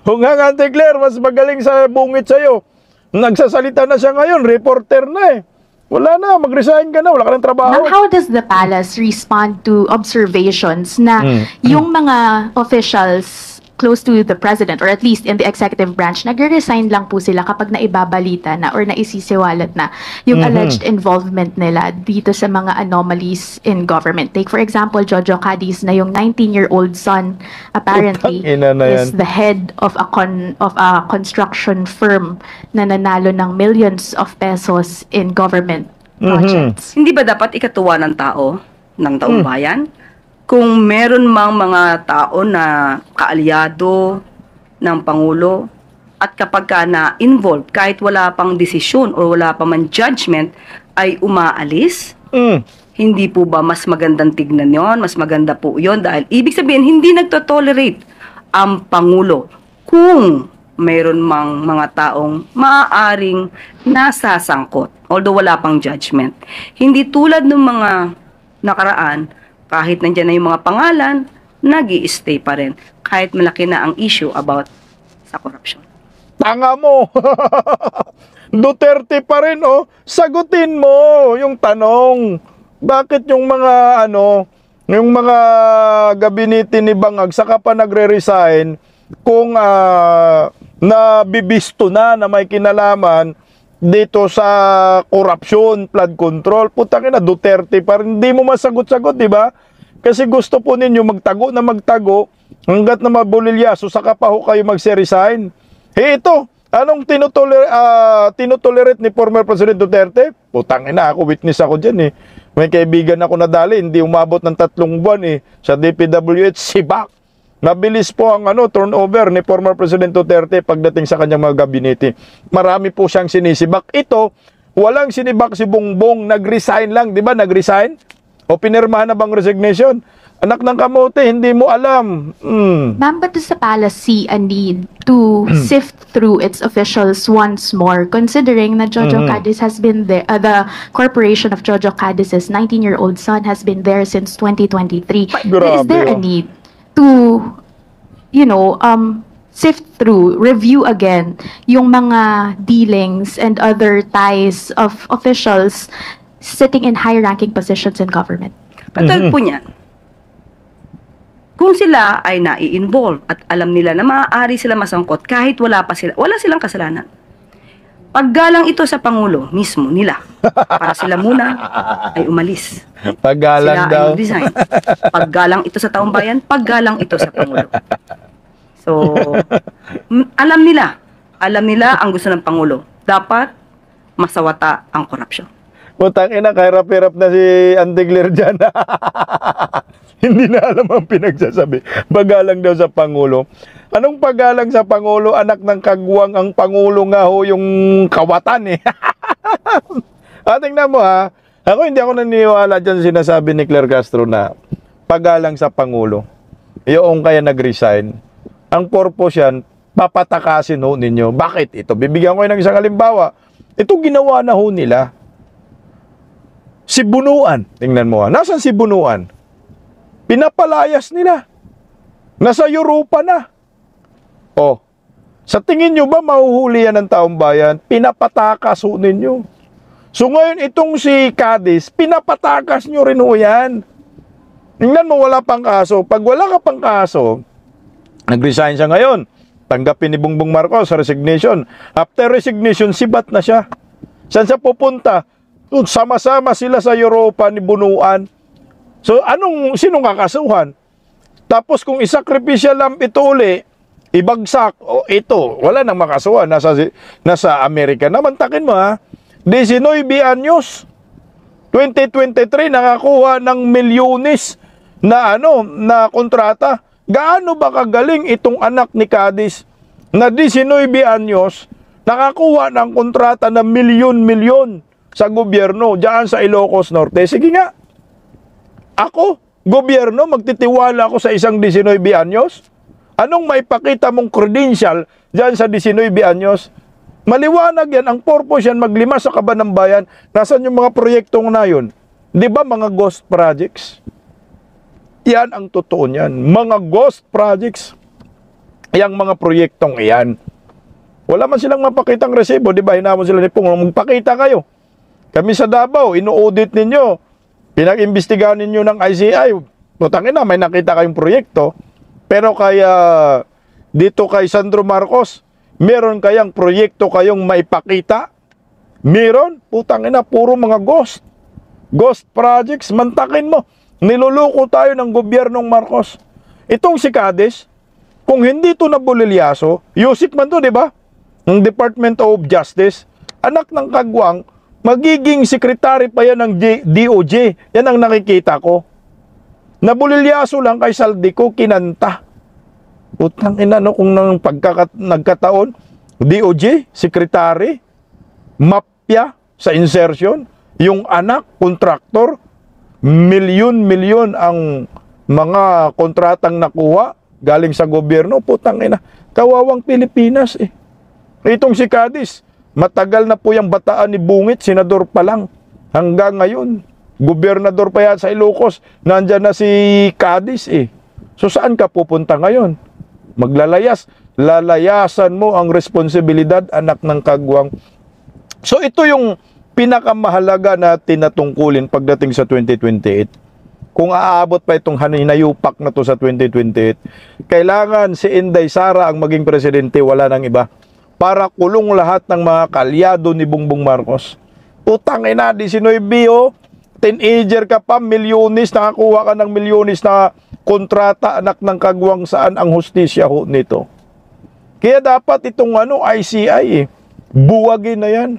Hungang Auntie Claire, mas magaling sa Bungit sa'yo. Nagsasalita na siya ngayon, reporter na eh. Wala na, mag-resign ka na, wala ka ng trabaho.
Ma'am, how does the palace respond to observations na yung mga officials close to the president, or at least in the executive branch, nagre-resign lang po sila kapag naibabalita na or naisisiwalat na yung alleged involvement nila dito sa mga anomalies in government. Take for example, Jojo Cadiz, na yung 19-year-old son apparently is the head of a construction firm na nanalo ng millions of pesos in government projects.
Hindi ba dapat ikatuwa ng tao, ng taong bayan? Kung meron mang mga tao na kaalyado ng Pangulo at kapag ka na-involved, kahit wala pang desisyon o wala pa man judgment, ay umaalis, hindi po ba mas magandang tignan yon? Mas maganda po yon dahil ibig sabihin, hindi nagtotolerate ang Pangulo kung mayroon mang mga taong maaaring nasasangkot, although wala pang judgment. Hindi tulad ng mga nakaraan, Kahit nandyan na yung mga pangalan, nag-i-stay pa rin. Kahit malaki na ang issue about sa corruption.
Tanga mo! Duterte pa rin, oh. Sagutin mo yung tanong. Bakit yung mga, yung mga gabinete ni Bangag, saka pa nagre-resign kung nabibisto na may kinalaman dito sa corruption, flood control. Putang ina, Duterte pa rin. Hindi mo masagot-sagot, di ba? Kasi gusto po ninyo magtago hanggat na mabulilyaso, saka pa ho kayo magse-resign. Ito, anong tinutolerate ni former President Duterte? Putang ina, witness ako dyan eh. May kaibigan ako nadali, hindi umabot ng 3 buwan eh. Sa DPWH, sibak. Mabilis po ang turnover ni former President Duterte pagdating sa kanyang mga gabinete. Marami po siyang sinisibak. Ito, walang sinibak si Bongbong, nag-resign lang, di ba? Nag-resign? O pinirmahan na bang resignation? Anak ng kamote, hindi mo alam.
Ma'am, but does the palace see a need to sift through its officials once more, considering that Jojo Cadiz has been there, the corporation of Jojo Cadiz's 19-year-old son has been there since 2023. Is there a need to, sift through, review again yung mga dealings and other ties of officials sitting in high-ranking positions in government?
Katulad po niyan, kung sila ay nai-involve at alam nila na maaari sila masangkot kahit wala silang kasalanan. Paggalang ito sa Pangulo mismo nila, para sila muna ay umalis.
Paggalang daw.
Sila ay resign. Paggalang ito sa taong bayan, paggalang ito sa Pangulo. So, alam nila ang gusto ng Pangulo. Dapat masawata ang korupsyon.
Putang ina, kahirap-hirap na si Antigler dyan. Hindi na alam ang pinagsasabi. Paggalang daw sa Pangulo. Anong paggalang sa Pangulo? Anak ng kagwang ang Pangulo nga ho yung kawatan eh. Tingnan mo ha. Hindi ako naniniwala dyan sa sinasabi ni Claire Castro na paggalang sa Pangulo. Yung kaya nag-resign. Ang purpose yan, papatakasin ho ninyo. Bakit ito? Bibigyan ko ng isang halimbawa. Ito ginawa na ho nila. Si Bunuan, tingnan mo ha. Nasaan si Bunuan? Pinapalayas nila. Nasa Europa na. Sa tingin nyo ba mahuhuli yan ng taong bayan? Pinapatakas ho ninyo. So ngayon itong si Cadiz, pinapatakas nyo rin ho yan. Tingnan mo, wala pang kaso. Pag wala ka pang kaso, nag-resign siya ngayon. Tanggapin ni Bongbong Marcos sa resignation. After resignation, sibat na siya. Saan siya pupunta? Sama-sama sila sa Europa ni Bunuan. So, sinong kakasuhan? Tapos kung isakripisya lang ito uli, ibagsak, ito, wala nang makasuhan. Nasa Amerika naman, takin mo ha. 19 anyos. 2023, nakakuha ng milyones na kontrata. Gaano ba kagaling itong anak ni Cadiz na 19 anyos, nakakuha ng kontrata na milyon-milyon sa gobyerno diyan sa Ilocos Norte? Sige nga. Ako, gobyerno, magtitiwala ako sa isang 19 anyos? Anong maipakita mong credential diyan sa 19 anyos? Maliwanag yan. Ang purpose yan, maglima sa kaban ng bayan. Nasaan yung mga proyektong na yun? Di ba mga ghost projects? Yan ang totoo niyan. Mga ghost projects. Yang mga proyektong iyan. Wala man silang mapakitang resibo. Di ba? Hinamon sila ni Pung, magpakita kayo. Kami sa Davao, ino-audit ninyo. Pinag-imbestigahan ninyo ng ICI. Putangin na, may nakita kayong proyekto. Pero kaya dito kay Sandro Marcos, meron kayang proyekto kayong maipakita? Meron? Putangin na, puro mga ghost. Ghost projects, mantakin mo. Niluluko tayo ng gobyernong Marcos. Itong si Cadiz, kung hindi ito nabulilyaso, Yusik man to, di ba? Ng Department of Justice, anak ng kagwang, magiging sekretary pa yan ng DOJ. Yan ang nakikita ko. Nabulilyaso lang kay Saldico, kinanta. Utang ina, kung nagkataon, DOJ, sekretary, mafia sa insertion, yung anak, kontraktor, milyon-milyon ang mga kontratang nakuha galing sa gobyerno. Putang ina, kawawang Pilipinas eh. Itong si Cadiz, matagal na po yung bataan ni Bungit, senador pa lang, hanggang ngayon. gobernador pa yan sa Ilocos, nandyan na si Cadiz eh. So saan ka pupunta ngayon? Lalayasan mo ang responsibilidad, anak ng kagwang. So ito yung pinakamahalaga na tinatungkulin pagdating sa 2028. Kung aabot pa itong hinayupak na to sa 2028, kailangan si Inday Sara ang maging presidente, wala nang iba. Para kulong lahat ng mga kalyado ni Bongbong Marcos. Utang ina, 19 oh. Teenager ka pa, milyonis, nakakuha ka ng milyonis na kontrata, anak ng kagwang, saan ang hustisya ho nito. Kaya dapat itong ICI buwagin na yan.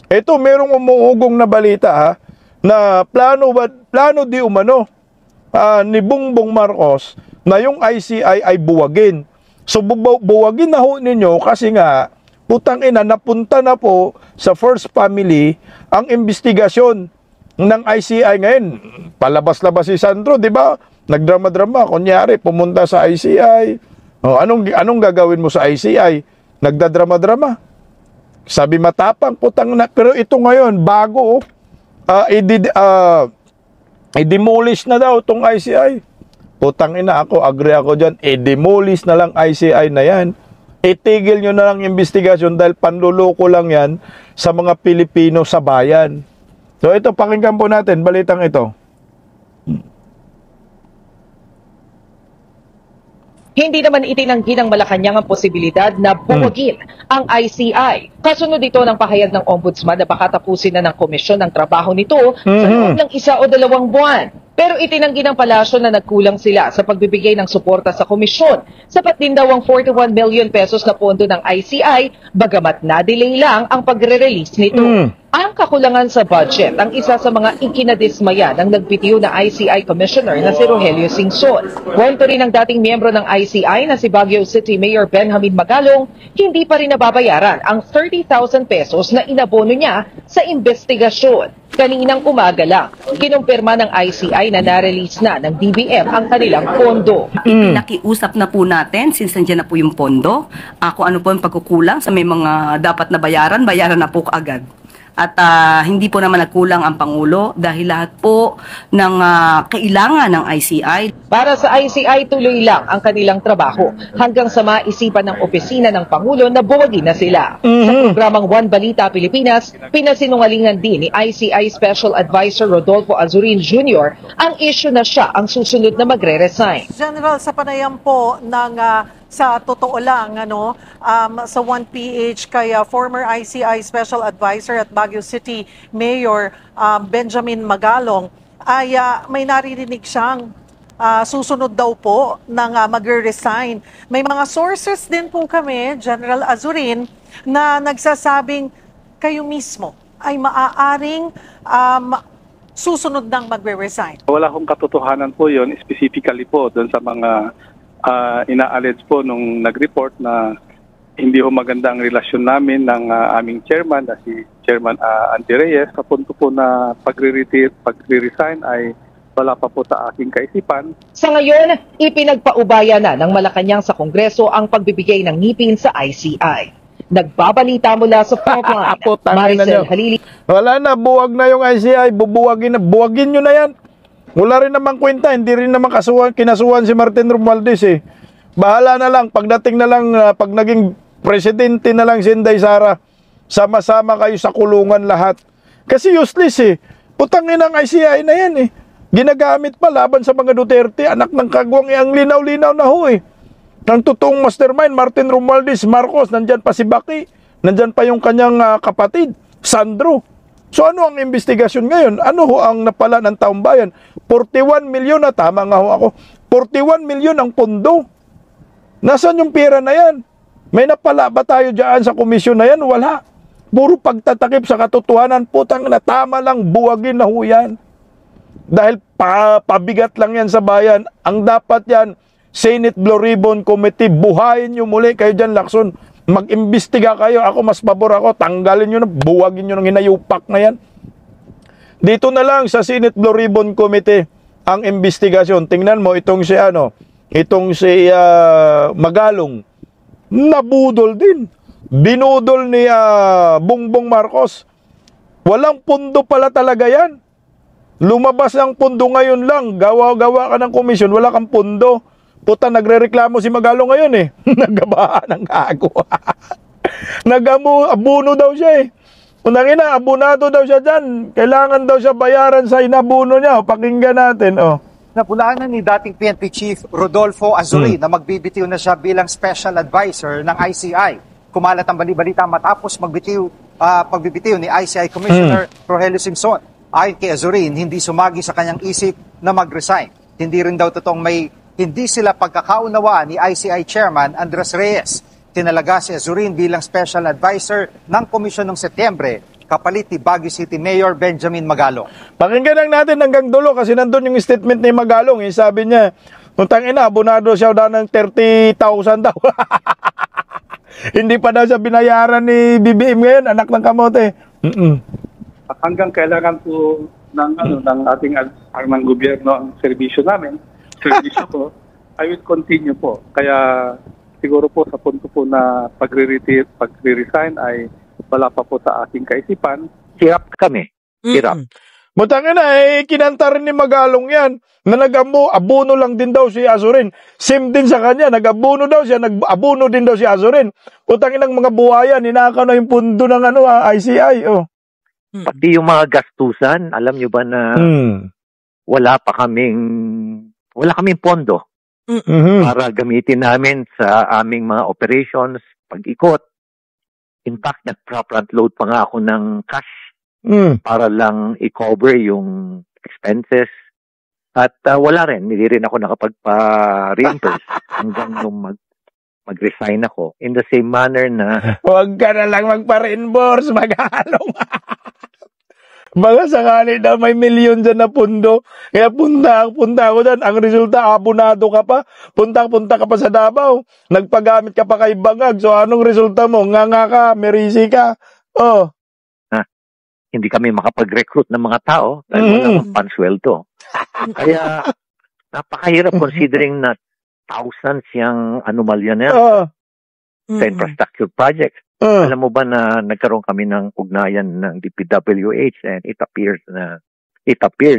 Ito, merong umuugong na balita ha, na plano di umano ni Bongbong Marcos na yung ICI ay buwagin. So buwagin na ho ninyo kasi nga, putang ina, napunta na po sa First Family ang investigasyon ng ICI ngayon. Palabas-labas si Sandro, di ba? Nagdrama-drama, kunyari, pumunta sa ICI. O, anong gagawin mo sa ICI? Nagdadrama-drama. Sabi matapang, putang na. Pero ito ngayon, bago, i-demolish na daw itong ICI. Putang ina ako, agree ako dyan. I-demolish na lang ICI na yan. Itigil nyo na lang investigasyon dahil panluloko lang yan sa mga Pilipino sa bayan. So ito, pakinggan po natin, balitang ito.
Hindi naman itinanggi ng Malacanang ang posibilidad na buwagin ang ICI. Kasunod ito ng pahayag ng Ombudsman na baka tapusin na ng komisyon ng trabaho nito sa loob ng 1 o 2 buwan. Pero itinanggi ng palasyo na nagkulang sila sa pagbibigay ng suporta sa komisyon. Sapat din daw ang 41 million pesos na pondo ng ICI, bagamat na-delay lang ang pagre-release nito. Ang kakulangan sa budget ang isa sa mga ikinadismaya ng nagbitiw na ICI Commissioner na si Rogelio Singson. Kwento rin ng dating miyembro ng ICI na si Baguio City Mayor Benjamin Magalong, hindi pa rin nababayaran ang 30,000 pesos na inabono niya sa investigasyon. Kaninang umaga lang, kinumpirma ng ICI na na-release na ng DBM ang kanilang pondo.
Ipinakiusap na po natin, since nandiyan na po yung pondo, kung ano po yung pagkukulang sa may mga dapat na bayaran na po kaagad. At hindi po naman nagkulang ang Pangulo dahil lahat po ng kailangan ng ICI.
Para sa ICI, tuloy lang ang kanilang trabaho hanggang sa maisipan ng opisina ng Pangulo na buwagin na sila. Sa programang One Balita Pilipinas, pinasinungalingan din ni ICI Special Advisor Rodolfo Azurin Jr. ang issue na siya ang susunod na magre-resign.
General, sa panayam po ng sa totoo lang sa 1PH kay former ICI Special Advisor at Baguio City Mayor Benjamin Magalong ay may naririnig siyang susunod daw po ng magre-resign. May mga sources din po kami, General Azurin, na nagsasabing kayo mismo ay maaaring susunod ng magre-resign.
Wala akong katotohanan po yun, specifically po doon sa mga ina-allege po nung nag-report na hindi ho maganda ang relasyon namin ng aming chairman na si Chairman Andy Reyes. Sa punto po na pagre-resign ay wala pa po sa aking kaisipan.
Sa ngayon, ipinagpaubaya na ng Malacanang sa Kongreso ang pagbibigay ng ngipin sa ICI. Nagbabalita mula sa Frontline, Maricel Halili.
Wala na, buwag na yung ICI, bubuwagin na, buwagin nyo na yan. Wala rin naman kwenta, hindi rin naman kinasuhan si Martin Romualdez eh. Bahala na lang, pagdating na lang, pag naging presidente na lang si Inday Sara, sama-sama kayo sa kulungan lahat. Kasi useless eh. Putangin ang ICI na yan eh. Ginagamit pa laban sa mga Duterte, anak ng kagwang ang linaw-linaw na ho eh. Ang totoong mastermind, Martin Romualdez, Marcos, nandyan pa si Baki, nandyan pa yung kanyang kapatid, Sandro. So ano ang investigasyon ngayon? Ano ho ang napala ng taong bayan? 41 milyon na, tama nga ho ako, 41 milyon ang pondo. Nasaan yung pera na yan? May napala ba tayo dyan sa komisyon na yan? Wala. Puro pagtatakip sa katotohanan, putang na tama lang, buwagin na ho yan. Dahil pabigat lang yan sa bayan. Ang dapat yan, Senate Blue Ribbon Committee, buhayin nyo muli kayo dyan, Lacson. Mag-imbestiga kayo, ako mas pabor ako, tanggalin nyo na, buwagin nyo ng hinayupak na yan. Dito na lang sa Senate Blue Ribbon Committee ang investigasyon. Tingnan mo itong si Magalong, nabudol din. Binudol ni Bongbong Marcos. Walang pundo pala talaga yan. Lumabas ang pundo ngayon lang. Gawa-gawa ka ng komisyon, wala kang pundo. Puta, nagrereklamo si Magalong ngayon eh. Nagabahan ng gago. Nag-abuno daw siya eh. Unang ina, abunado daw siya dyan. Kailangan daw siya bayaran sa inabuno niya. Pakinggan natin, oh.
Napulaanan ni dating PNP Chief Rodolfo Azurin na magbibitiw na siya bilang special advisor ng ICI. Kumalat ang bali-balita matapos pagbibitiw ni ICI Commissioner Rogelio Singson. Ayon kay Azurin, hindi sumagi sa kanyang isip na mag-resign. Hindi rin daw totoong hindi sila pagkakaunawaan ni ICI Chairman Andres Reyes. Tinalaga si Azurin bilang special advisor ng komisyon noong Setyembre, kapalit ni Baguio City Mayor Benjamin Magalong.
Pakinggan lang natin hanggang dulo kasi nandun yung statement ni Magalong. Eh, sabi niya, untang ina, abonado siya daw ng 30,000 daw. Hindi pa daw siya binayaran ni BBM ngayon, anak ng kamote.
Hanggang kailangan po ng ating armang gobyerno ang serbisyo namin, serbisyo ko, I will continue po. Kaya siguro po sa punto po na pagre-resign ay wala pa po sa aking kaisipan.
Hirap kami. Hirap.
Butang na kinanta rin ni Magalong yan na nag-abuno lang din daw si Azurin. Same din sa kanya, nag-abuno daw siya, nag-abuno din daw si Azurin. Butang ng mga buhayan, ninakaw na yung pundo ng ICI. Oh.
Pati yung mga gastusan, alam nyo ba na wala kaming pondo para gamitin namin sa aming mga operations, pag-ikot. In fact, nag-front load pa nga ako ng cash para lang i-cover yung expenses. At wala rin, hindi rin ako nakapagpa-reimburse hanggang nung mag-resign ako. In the same manner na...
Huwag ka na lang magpa-reimburse, Magalong. Baka sakali na may milyon dyan na pundo. Kaya punta ako dyan. Ang resulta, abonado ka pa. Punta ka pa sa Davao. Nagpagamit ka pa kay Bangag. So anong resulta mo? Nga ka, merisi ka. Oh.
Hindi kami makapag-recruit ng mga tao dahil wala pang pansweldo. Kaya napakahirap considering na thousands yung anomalya na yan sa infrastructure projects. Alam mo ba na nagkaroon kami ng ugnayan ng DPWH and it appeared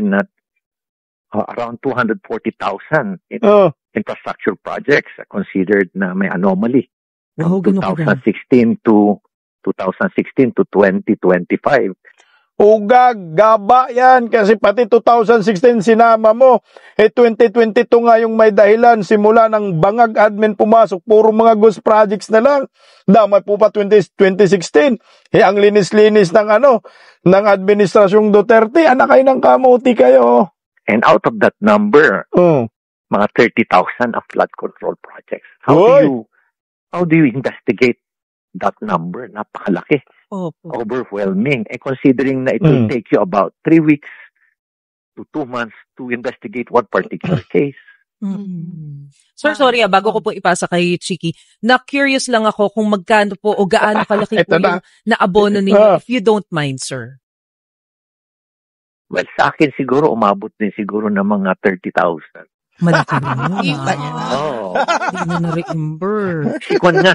na around 240,000 infrastructure projects considered na may anomaly from 2016 to 2025.
Ugag, gaba yan. Kasi pati 2016 sinama mo. 2022 nga yung may dahilan. Simula ng Bangag admin pumasok. Puro mga ghost projects na lang. Damay po pa 2016. Ang linis-linis ng ng administrasyong Duterte. Anak kayo ng kamuti kayo.
And out of that number, mga 30,000 of flood control projects. How do you investigate that number? Napakalaki. Overwhelming. Considering na it will take you about 3 weeks to 2 months to investigate one particular case.
Sir, sorry bago ko po ipasa kay Chiki, na-curious lang ako kung magkano po o gaano kalaki po yung naabono ninyo, if you don't mind, sir.
Well, sa akin siguro, umabot din siguro ng mga 30,000.
Malaki na yun. Hindi na na-reimburse.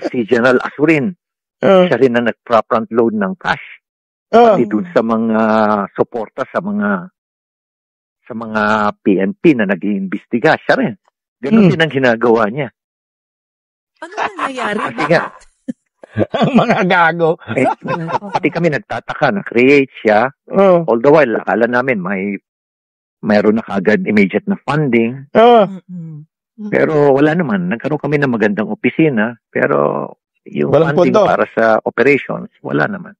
Si General Azurin, siya rin na nag-front load ng cash. Pati dun sa mga suporta sa mga PNP na nag-iimbestiga, siya rin. Ganun din ang ginagawa niya.
Ano nangyayari?
Kasi nga,
ang mga gago.
Pati kami nagtataka, na-create siya. All the while, akala namin mayroon na kagad immediate na funding. Pero wala naman. Nagkaroon kami ng magandang opisina, pero yung walang funding pondo para sa operations, wala naman.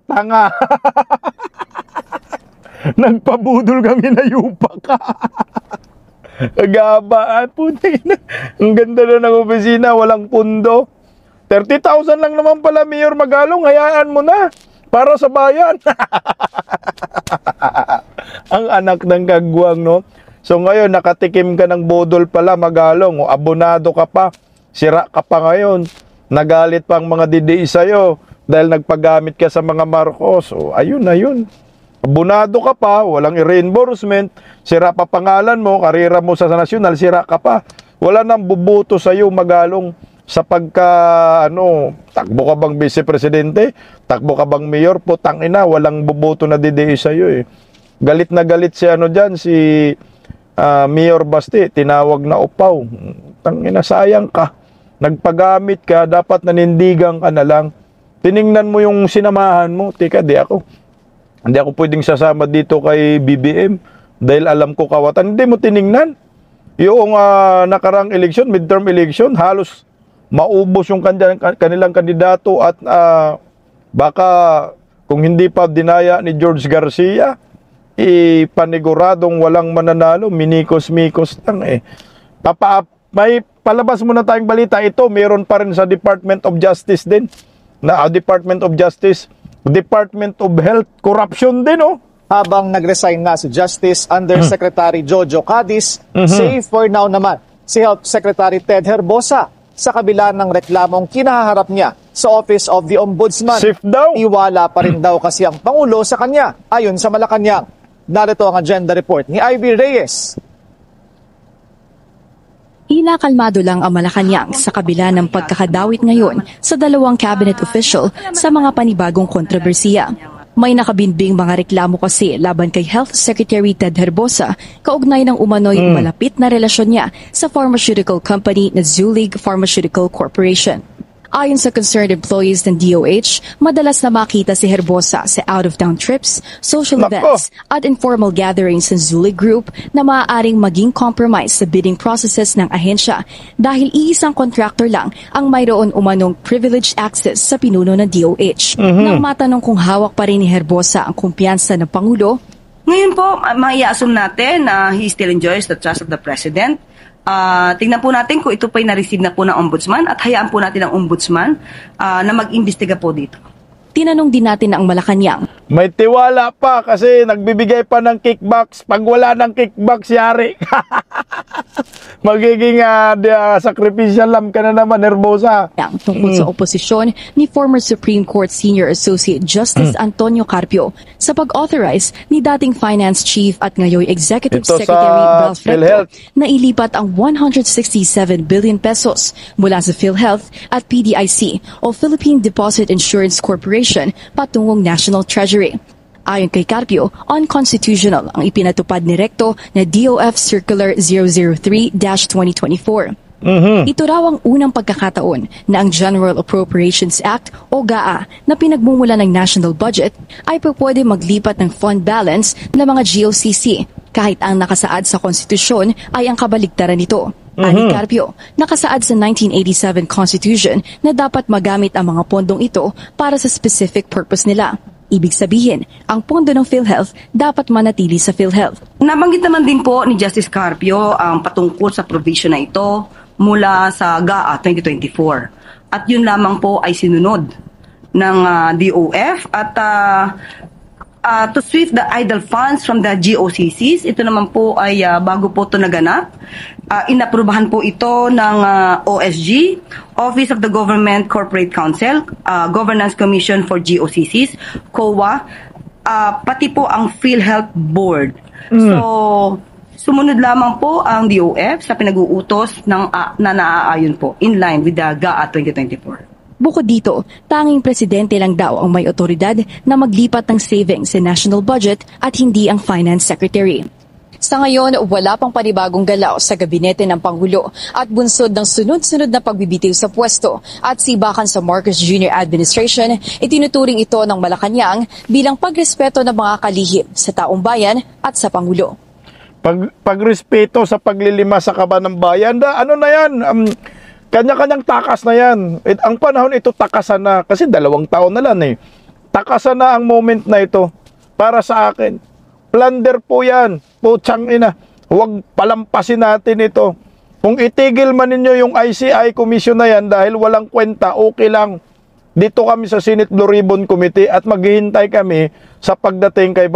Tanga. Nagpabudol kami na yupa ka. Gaba. Ang ganda na ng opisina, walang pundo. 30,000 lang naman pala, Mayor Magalong. Hayaan mo na. Para sa bayan. Ang anak ng kagwang, no? So ngayon, nakatikim ka ng bodol pala, Magalong. O, abonado ka pa. Sira ka pa ngayon. Nagalit pa ang mga DDI sa'yo dahil nagpagamit ka sa mga Marcos. O, ayun. Abonado ka pa, walang reimbursement, sira pa pangalan mo, karera mo sa nasyonal, sira ka pa. Wala nang bubuto sa'yo, Magalong, sa pagka, takbo ka bang vice presidente? Takbo ka bang mayor? Putang ina, walang bubuto na DDI sa'yo eh. galit na galit si ano dyan, si Mayor Basti, tinawag na upaw. Tangina, sayang ka. Nagpagamit ka, dapat nanindigan ka na lang. Tiningnan mo yung sinamahan mo. Tika, di ako pwedeng sasama dito kay BBM dahil alam ko kawatan. Hindi mo tiningnan. Yung nakarang election, midterm election, halos maubos yung kanilang kandidato at baka kung hindi pa dinaya ni George Garcia, ipaniguradong walang mananalo, minikos-mikos lang eh. May palabas mo na tayong balita, ito meron pa rin sa Department of Justice din, Department of Justice, Department of Health, corruption din oh.
Habang nag-resign na si Justice Undersecretary Jojo Cadiz, safe for now naman si Health Secretary Ted Herbosa sa kabila ng reklamong kinaharap niya sa Office of the Ombudsman.
Safe daw.
Iwala pa rin daw kasi ang Pangulo sa kanya, ayon sa Malacanang. Narito ang agenda report ni Ivy Reyes.
Inakalmado lang ang Malacanang sa kabila ng pagkakadawit ngayon sa dalawang cabinet official sa mga panibagong kontrobersiya. May nakabinbing mga reklamo kasi laban kay Health Secretary Ted Herbosa kaugnay ng umano'y malapit na relasyon niya sa pharmaceutical company na Zulig Pharmaceutical Corporation. Ayon sa concerned employees ng DOH, madalas na makita si Herbosa sa out-of-town trips, social events at informal gatherings ng Zulig Group na maaaring maging compromise sa bidding processes ng ahensya dahil iisang contractor lang ang mayroon umanong privileged access sa pinuno ng DOH. Nang matanong kung hawak pa rin ni Herbosa ang kumpiyansa ng Pangulo,
ngayon po, maiassume natin na he still enjoys the trust of the President. Tingnan po natin kung ito pa'y na-receive na po ng Ombudsman at hayaan po natin ang Ombudsman na mag-imbestiga po dito.
Tinanong din natin ang Malacanang.
May tiwala pa kasi nagbibigay pa ng kickbacks. Pag wala ng kickbacks, yari. Magiging sacrificial lamb ka na naman, Herbosa.
Tungkol sa oposisyon ni former Supreme Court Senior Associate Justice Antonio Carpio sa pag-authorize ni dating Finance Chief at ngayon Executive Secretary Ralph Recto na ilipat ang 167 billion pesos mula sa PhilHealth at PDIC o Philippine Deposit Insurance Corporation patungong National Treasury. Ayon kay Carpio, unconstitutional ang ipinatupad ni Recto na DOF Circular 003-2024. Ito raw ang unang pagkakataon na ang General Appropriations Act o GAA na pinagmumula ng national budget ay pwede maglipat ng fund balance ng mga GOCC kahit ang nakasaad sa konstitusyon ay ang kabaligtaran nito. Ani Carpio, nakasaad sa 1987 Constitution na dapat magamit ang mga pondong ito para sa specific purpose nila. Ibig sabihin, ang pondo ng PhilHealth dapat manatili sa PhilHealth.
Nabanggit naman din po ni Justice Carpio ang patungkol sa provision na ito mula sa GAA 2024. At yun lamang po ay sinunod ng DOF at to sweep the idle funds from the GOCCs. Ito naman po ay bago po ito naganap. Inaprubahan po ito ng OSG, Office of the Government Corporate Council, Governance Commission for GOCCs, COA, pati po ang PhilHealth Board. So, sumunod lamang po ang DOF sa pinag-uutos na naaayon po in line with the GAA 2024.
Bukod dito, tanging presidente lang daw ang may otoridad na maglipat ng savings sa national budget at hindi ang finance secretary. Sa ngayon, wala pang panibagong galaw sa gabinete ng Pangulo at bunsod ng sunod-sunod na pagbibitiw sa pwesto at sibakan sa Marcos Jr. administration, itinuturing ito ng Malacanang bilang pagrespeto ng mga kalihim sa taong bayan at sa Pangulo.
Pagrespeto sa paglilima sa kaban ng bayan, ano na yan? Kanya-kanyang takas na yan. Ang panahon ito takasan na kasi 2 taon na lang eh. Takasan na ang moment na ito para sa akin. Plunder po yan. Putsang ina. Huwag palampasin natin ito. Kung itigil man ninyo yung ICI commission na yan dahil walang kwenta, okay lang. Dito kami sa Senate Blue Ribbon Committee at maghihintay kami sa pagdating ni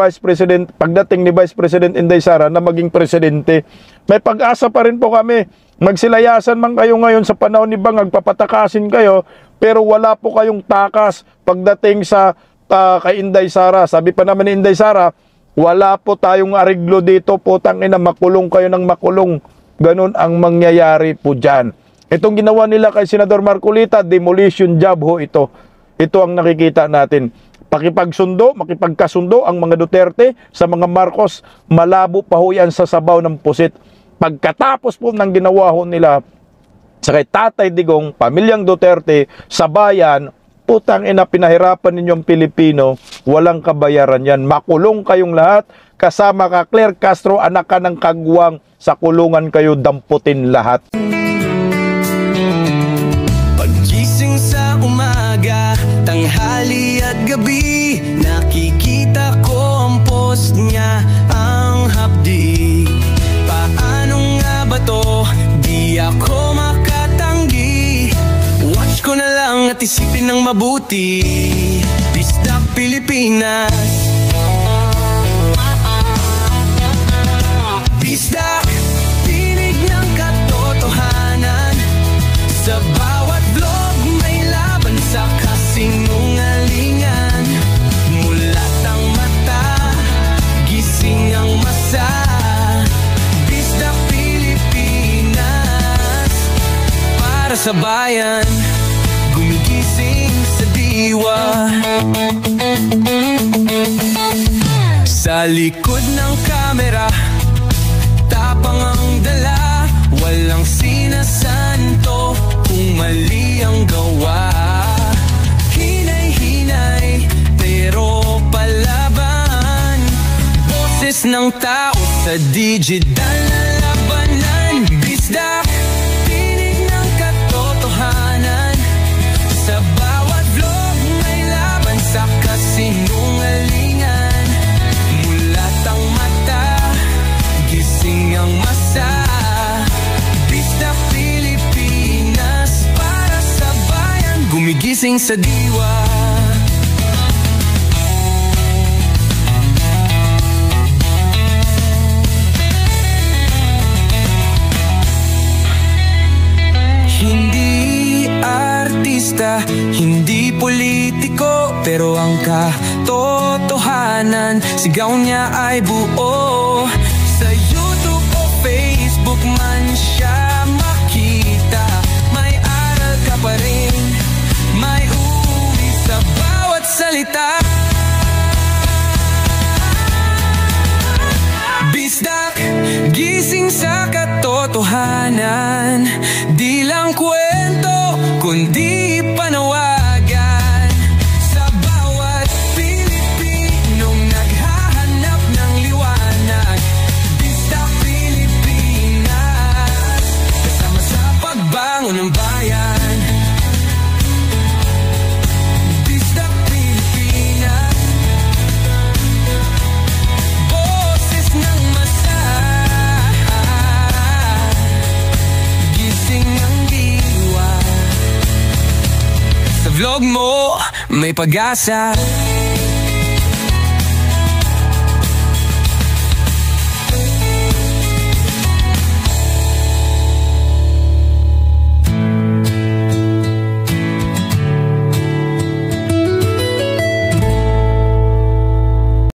Vice President Inday Sara na maging presidente. May pag-asa pa rin po kami. Magsilayasan man kayo ngayon sa panahon ni Bangag, papatakasin kayo, pero wala po kayong takas pagdating sa kay Inday Sara. Sabi pa naman ni Inday Sara, wala po tayong ariglo dito, putang ina, makulong kayo ng makulong. Ganun ang mangyayari po dyan. Itong ginawa nila kay Senador Marcolita, demolition job ho ito. Ito ang nakikita natin. makipagkasundo ang mga Duterte sa mga Marcos, malabo pa ho yan sa sabaw ng pusit. Pagkatapos po ng ginawa ho nila sa kay Tatay Digong, pamilyang Duterte, sa bayan, putang ina, pinahirapan ninyong Pilipino, walang kabayaran yan. Makulong kayong lahat, kasama ka Claire Castro, anak ka ng kagwang, sa kulungan kayo, damputin lahat.
Paggising sa umaga, tanghali at gabi, nakikita ko ang post niya, ang hapdi. Paano nga ba to? Di ako makatanggi. Watch ko na lang at isipin ng mabuti. Bisdak Pilipinas, Bisdak, tinig ng katotohanan. Sa bawat vlog may laban sa kasinungalingan. Mulat ang mata, gising ang masa. Bisdak Pilipinas, para sa bayan, gumigising sa diwa. Sa likod ng kamera, tapang ang dala, walang sinasanto kung mali ang gawa. Hinay-hinay, pero palaban. Boses ng tao sa digital na labanan. Bisdak, tinig ng katotohanan. Sa bawat vlog may laban sa kasinungalingan. Mulat ang mata, gising ang masa. Bisdak Pilipinas, para sa bayan, gumigising sa diwa. Hindi artista, hindi politiko, pero ang katotohanan, sigaw niya ay buo. Sa YouTube o Facebook man siya makita, may aral ka pa rin, may uri sa bawat salita. Bisdak, gising sa katotohanan, di lang kwento, kundi panawagan. Sa bawat Pilipinong naghahanap ng liwanag, Bisdak Pilipinas, kasama sa pagbangon ng bayan. Bisdak Pilipinas, boses ng masa, gising ang diwa. Sa vlog mo, may pag-asa.